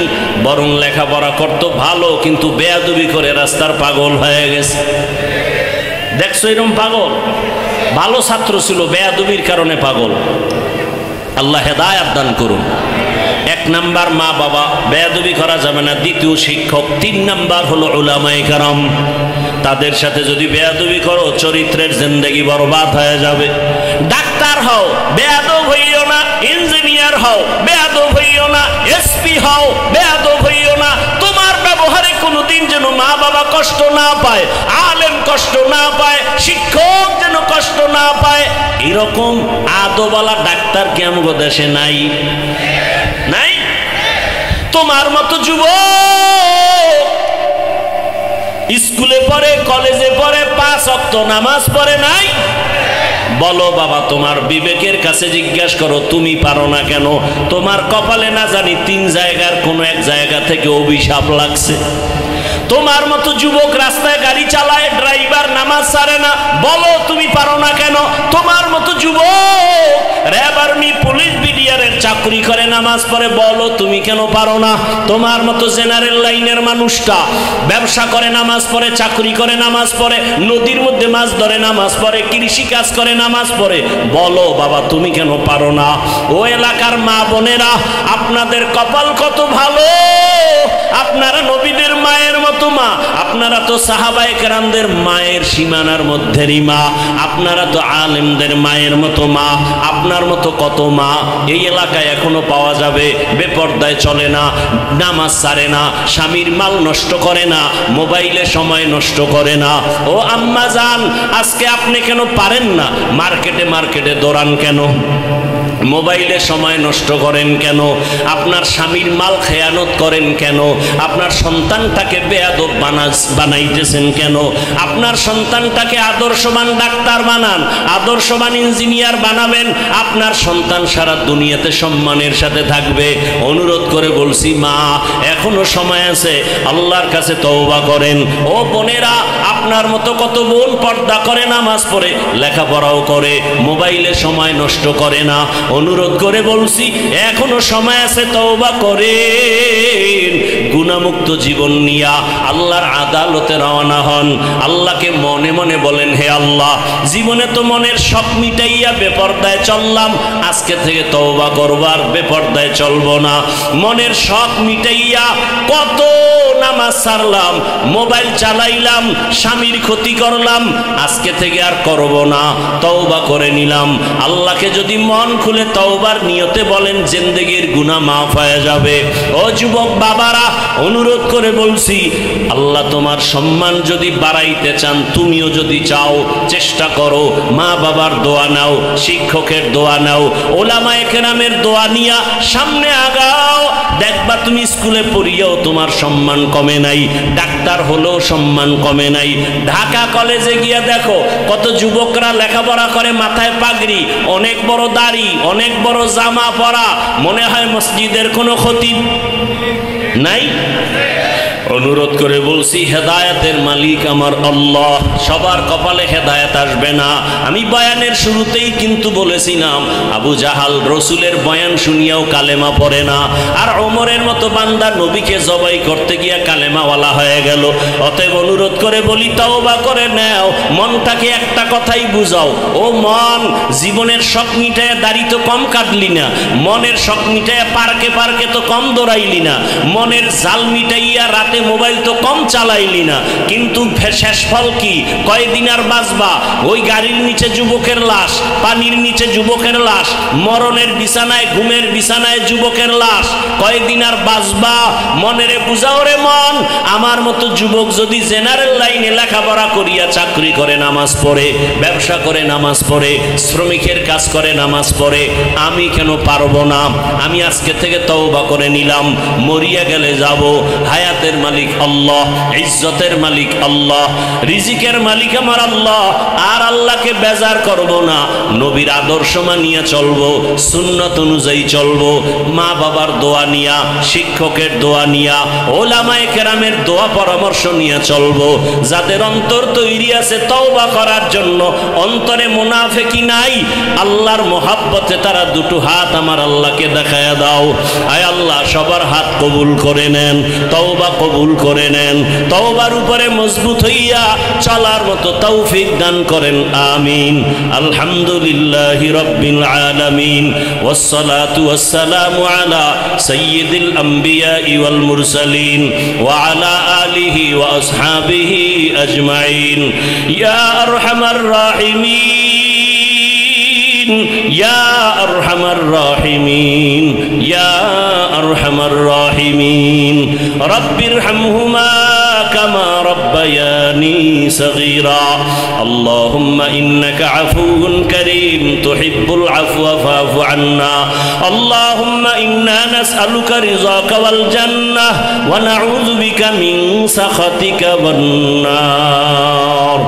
বরং লেখাপড়া করতো ভালো, কিন্তু বেয়াদবি করে রাস্তার পাগল হয়ে গেছে। দেখছো এরকম পাগল? ভালো ছাত্র ছিল, বেয়াদবির কারণে পাগল। আল্লাহ হেদায়েত দান করুন। 1 নাম্বার মা বাবা, বেয়াদবি করা যাবে না। 2য় শিক্ষক। 3 নাম্বার হলো উলামায়ে কেরাম। তাদের সাথে যদি বেয়াদবি করো, চরিত্রের জিন্দেগি বরবাদ হয়ে যাবে। ডাক্তার হও, বেয়াদব হইও না। ইঞ্জিনিয়ার হও, বেয়াদব হইও না। এসপি হও, বেয়াদব হইও না। তোমার ব্যবহারে কোনোদিন যেন মা বাবা কষ্ট না পায়, আলেম কষ্ট না পায়, শিক্ষক যেন কষ্ট না পায়। এরকম আদবওয়ালা ডাক্তার কি আমগো দেশে নাই? নাই? তোমার মতো যুবক স্কুলে পড়ে, কলেজে পড়ে, 5 ওয়াক্ত নামাজ পড়ে নাই? বলো বাবা, তোমার বিবেকের কাছে জিজ্ঞাসা করো, তুমি পারো না কেন? তোমার কপালে না জানি 3 জায়গার কোন এক জায়গা থেকে অভিশাপ লাগছে। তোমার মতো যুবক রাস্তায় গাড়ি চালায়, ড্রাইভার নামাজ ছাড়ে না, বলো তুমি পারো না কেন? তোমার মতো যুবক র্যাব আর্মি পুলিশ বিডিআরের চাকরি করে, নামাজ পড়ে, বলো তুমি কেন পারো না? তোমার মতো জেনারেল লাইনের মানুষটা ব্যবসা করে, নামাজ পড়ে, চাকরি করে, নামাজ পড়ে, নদীর মধ্যে মাছ ধরে, নামাজ পড়ে, কৃষি কাজ করে, নামাজ পড়ে, বলো বাবা তুমি কেন পারো না? ও এলাকার মা বোনেরা, আপনাদের কপাল কত ভালো, আপনারা নবীদের মায়ের মতো মা, আপনারা তো সাহাবায়ে কেরামদের মায়ের সীমানার মধ্যেরই মা, আপনারা তো আলেমদের মায়ের মতো মা, আপনার মতো কত মা এই এলাকায় এখনো পাওয়া যাবে। বেপরদায় চলে না, নামাজ ছাড়ে না, স্বামীর মাল নষ্ট করে না, মোবাইলে সময় নষ্ট করে না। ও আম্মা জান, আজকে আপনি কেন পারেন না? মার্কেটে মার্কেটে দৌড়ান কেন? মোবাইলে সময় নষ্ট করেন কেন? আপনার স্বামীর মাল খেয়ানত করেন কেন? আপনার সন্তানটাকে বেয়াদব বানাইতেছেন কেন? আপনার সন্তানটাকে আদর্শবান ডাক্তার বানান, আদর্শবান ইঞ্জিনিয়ার বানাবেন, আপনার সন্তান সারা দুনিয়াতে সম্মানের সাথে থাকবে। অনুরোধ করে বলছি, মা এখনো সময় আছে, আল্লাহর কাছে তওবা করেন। ও বোনেরা, আপনার মতো কত বোন পর্দা করে, নামাজ পড়ে, লেখাপড়াও করে, মোবাইলে সময় নষ্ট করে না। অনুরোধ করে বলছি, এখনো সময় আছে, তওবা করেন। গুনাহমুক্ত জীবন নিয়া আল্লাহর আদালতে রওনা হন। আল্লাহকে মনে মনে বলেন, হে আল্লাহ, জীবনে তো মনের শখ মিটাইয়া বেপরদায় চললাম, আজকে থেকে তওবা করব, আর বেপরদায় চলবো না। মনের শখ মিটাইয়া কত নামাজ ছাড়লাম, মোবাইল চালাইলাম, স্বামীর ক্ষতি করলাম, আজকে থেকে আর করব না, তওবা করে নিলাম। আল্লাহকে যদি মন খুলে তওবার নিয়তে বলেন, জিন্দেগির গুনাহ মাফ হয়ে যাবে। ও যুবক বাবারা, অনুরোধ করে বলছি, আল্লাহ তোমার সম্মান যদি বাড়াইতে চান, তুমিও যদি চাও, চেষ্টা করো, মা বাবার দোয়া নাও, শিক্ষকের দোয়া নাও, ওলামায়ে কেরামের দোয়া নিয়া সামনে আগাও। দেখবা তুমি স্কুলে পড়িয়াও তোমার সম্মান কমে নাই, ডাক্তার হলেও সম্মান কমে নাই। ঢাকা কলেজে গিয়া দেখো কত যুবকরা লেখাপড়া করে, মাথায় পাগড়ি, অনেক বড় দাড়ি, অনেক বড় জামা পরা, মনে হয় মসজিদের কোনো খতিব নাই। অনুরোধ করে বলছি, হেদায়েতের মালিক আমার আল্লাহ। সবার কপালে হেদায়েত আসবে না। আমি বয়ানের শুরুতেই কিন্তু বলেছিলাম, আবু জাহাল রসুলের বয়ান শুনিয়াও কালেমা পড়ে না, আর ওমরের মতো বান্দা নবীকে জবাই করতে গিয়া কালেমাওয়ালা হয়ে গেল। অতএব অনুরোধ করে বলি, তওবা করে নাও, মনটাকে একটা কথাই বুঝাও। ও মন, জীবনের শখ মিটায় দাড়ি তো কম কাটলি না, মনের শখ মিটায় পার্কে পার্কে তো কম দৌড়াইলি না, মনের জাল মিটাইয়া রাতে মোবাইল তো কম চালাইলি না, কিন্তু শেষ ফল কি? কয়দিন আর বাঁচবা? ওই গাড়ির নিচে যুবকের লাশ, পানির নিচে যুবকের লাশ, মরণের বিছানায়, ঘুমের বিছানায় যুবকের লাশ। কয়দিন আর বাঁচবা? মনেরে বুঝাও রে মন, আমার মতো যুবক যদি জেনারেল লাইনে লেখাপড়া করিয়া চাকরি করে, নামাজ পড়ে, ব্যবসা করে নামাজ পড়ে, শ্রমিকের কাজ করে নামাজ পড়ে, আমি কেন পারবো না? আমি আজকে থেকে তওবা করে নিলাম, মরিয়া গেলে যাব। হায়াতের মালিক আল্লাহ, ইজ্জতের মালিক আল্লাহ, রিজিকের মালিক আমার আল্লাহ। আর আল্লাহকে বেজার করব না, নবীর আদর্শ মানিয়া চলবো, সুন্নত অনুযায়ী চলবো, মা বাবার দোয়া নিয়া, শিক্ষকের দোয়া নিয়া, ওলামায়ে কেরামের দোয়া পরামর্শ নিয়ে চলবো। যাদের অন্তর তৈরি আছে তওবা করার জন্য, অন্তরে মুনাফিকি নাই, আল্লাহর মোহাব্বতে তারা দুটো হাত আমার আল্লাহকে দেখায়া দাও। আয় আল্লাহ, সবার হাত কবুল করে নেন, তওবা কবুল করে নেন, তওবার উপরে মজবুত হইয়া চলার মতো তৌফিক দান করেন, আমিন। আলহামদুলিল্লাহি রাব্বিল আলামিন, ওয়াসসালাতু ওয়াসসালামু আলা সাইয়্যিদিল আম্বিয়া ওয়াল মুরসালিন ওয়া আলা আলিহি ওয়া আসহাবিহি আজমাইন। ইয়া আরহামার রাহিমিন, ইয়া আরহামার রাহিমিন, ইয়া আরহামার রাহিমিন, রব্বিরহামহুমা কামা রব্বায়ানি সগীরা। আল্লাহুম্মা ইন্নাকা আফুউন কারীম তুহিব্বুল আফওয়া ফা'ফু আন্না। আল্লাহুম্মা ইন্না নাসআলুকা রিযাকা ওয়াল জান্নাহ ওয়া নাউযু বিকা মিন সাখাতিকা ওয়ান নার।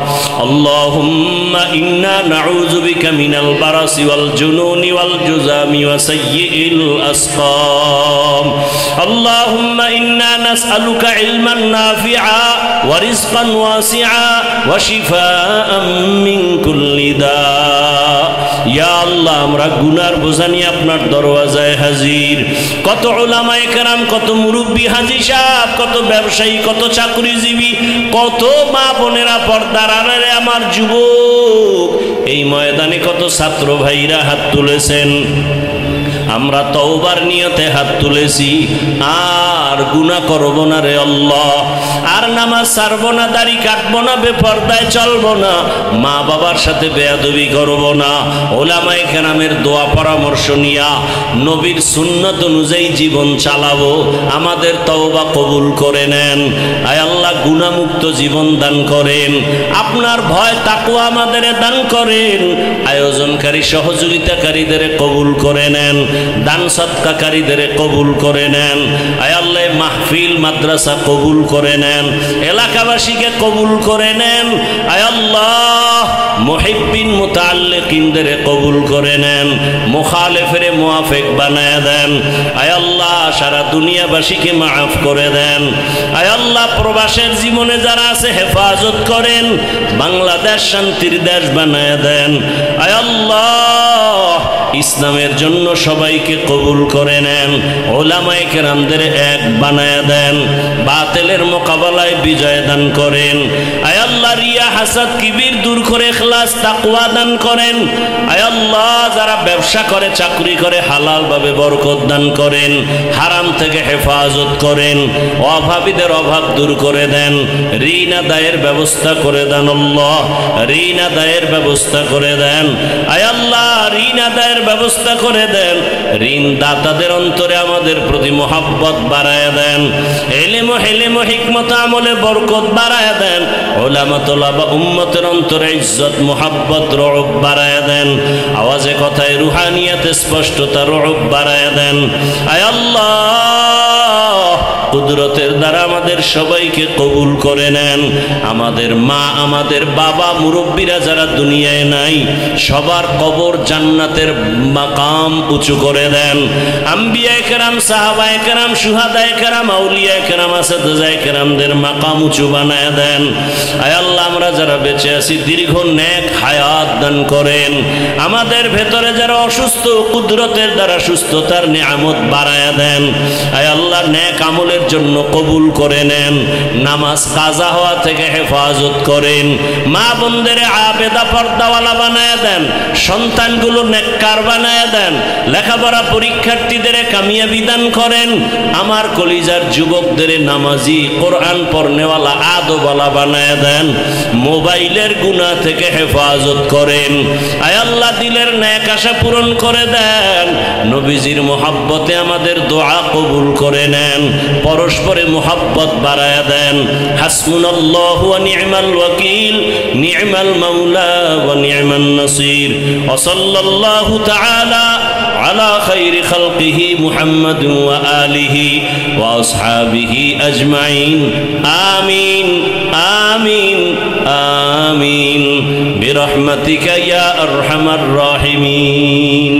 আল্লাহুম্মা ইন্না নাউযু বিকা মিনাল বারাসি ওয়াল জুনুনি ওয়াল জুযামি ওয়া সাইয়্যিল আসকাম। আল্লাহুম্মা ইন্না নাসআলুকা ইলমান নাফিআ ওয়া রিজকান ওয়াসিআ ওয়া শিফাআম মিন কুল্লি দা। ইয়া আল্লাহ, আমরা গুনার বোঝা নিয়ে আপনার দরওয়াজায় হাজির। কত উলামায়ে কেরাম, কত মুরব্বী হাজী সাহেব, কত ব্যবসায়ী, কত চাকরিজীবী, কত মা বোনেরা, পর্দার আড়ালে আমার যুবক, এই ময়দানে কত ছাত্র ভাইরা হাত তুলেছেন। আমরা তওবার নিয়তে হাত তুলেছি, আর গুনাহ করব না রে আল্লাহ, আর নামাজ ছাড়ব না, দাড়ি কাটবো না, বেপরদায় চলবো না, মা বাবার সাথে বেয়াদবি করব না, ওলামায়ে কেরামের দোয়া পরামর্শ নিয়া নবীর সুন্নত অনুযায়ী জীবন চালাবো। আমাদের তওবা কবুল করে নেন। আয় আল্লাহ, গুনাহমুক্ত জীবন দান করেন, আপনার ভয় তাকওয়া আমাদের দান করেন। আয়োজনকারী সহযোগিতাকারীদের কবুল করে নেন, দান সদকাকারীদের কবুল করে নেন। আয় আল্লাহ, মাহফিল মাদ্রাসা কবুল করে নেন, এলাকাবাসীকে কবুল করে নেন। আয় আল্লাহ, মুহিব্বিন মুতাআল্লিকিনদের কবুল করে নেন, মুখালিফের মুওয়াফিক বানায় দেন। আয় আল্লাহ, সারা দুনিয়াবাসীকে মাফ করে দেন। আয় আল্লাহ, প্রবাসের জীবনে যারা আছে হেফাজত করেন, বাংলাদেশ শান্তির দেশ বানায় দেন। আয় আল্লাহ, ইসলামের জন্য সবাইকে কবুল করে নেন, ওলামায়ে কেরামদের এক বানায়া দেন, বাতিলের মোকাবেলায় বিজয় দান করেন। আয় আল্লাহ রিয়া হাসাদ কিবির দূর করে ইখলাস তাকওয়া দান করেন। আয় আল্লাহ যারা ব্যবসা করে চাকরি করে হালাল ভাবে বরকত দান করেন, হারাম থেকে হেফাজত করেন, অভাবীদের অভাব দূর করে দেন, ঋণ আদায়ের ব্যবস্থা করে দেন। আল্লাহ ঋণ আদায়ের ব্যবস্থা করে দেন। আয় আল্লাহ ঋণ আদায়ের ব্যবস্থা করে দেন। ঋণ দাতাদের অন্তরে আমাদের প্রতি মহব্বত বাড়ায় দেন, ইলম ও হিলম ও হিকমত আমলে বরকত বাড়ায় দেন, উলামা তোলাবা উম্মতের অন্তরে ইজ্জত মহব্বত রউব বাড়ায় দেন, আওয়াজে কথায় রুহানিয়াতে স্পষ্টতা রউব বাড়ায় দেন। আয় আল্লাহ কুদরতের দ্বারা আমাদের সবাইকে কবুল করে নেন। আমাদের মা, আমাদের বাবা, মুরব্বীরা যারা দুনিয়ায় নাই সবার কবর জান্নাতের মাকাম উঁচু করে দেন। আম্বিয়ায়ে কেরাম, সাহাবায়ে কেরাম, শুহাদায়ে কেরাম, আউলিয়ায়ে কেরাম, আসাদায়ে কেরামদের মাকাম উঁচু বানায় দেন। আয় আল্লাহ আমরা যারা বেঁচে আছি দীর্ঘ নেক হায়াত দান করেন। আমাদের ভেতরে যারা অসুস্থ কুদরতের দ্বারা সুস্থতার নিয়ামত বাড়ায় দেন। আয় আল্লাহ নেক আমলের জন্য কবুল করে নেন, নামাজ কাজা হওয়া থেকে হেফাজত করেন, মা বোনদের আবেদা পর্দাওয়ালা বানায় দেন, সন্তানগুলো নেককার বানায় দেন, লেখাপড়া পরীক্ষার্থীদের কামিয়াবি দান করেন, আমার কলিজার যুবকদের নামাজি কোরআন পড়নেওয়ালা আদবওয়ালা বানায় দেন, মোবাইলের গুনাহ থেকে হেফাজত করেন। আয় আল্লাহ দিলের নেক আশা পূরণ করে দেন, নবীজির মোহাব্বতে আমাদের দোয়া কবুল করে নেন, পরস্পরে মোহাব্বত বাড়ায় দেন। হাসবুনাল্লাহু ওয়া নি'মাল ওয়াকিল, নি'মাল মাওলা ওয়া নি'মান নাসির। ওয়া সাল্লাল্লাহু তাআলা আলা খায়রি খালকিহি মুহাম্মাদ ওয়া আলিহি ওয়া আসহাবিহি আজমাইন। আমিন আমিন আমিন বিরহমাতিকা ইয়া আরহামার রাহিমিন।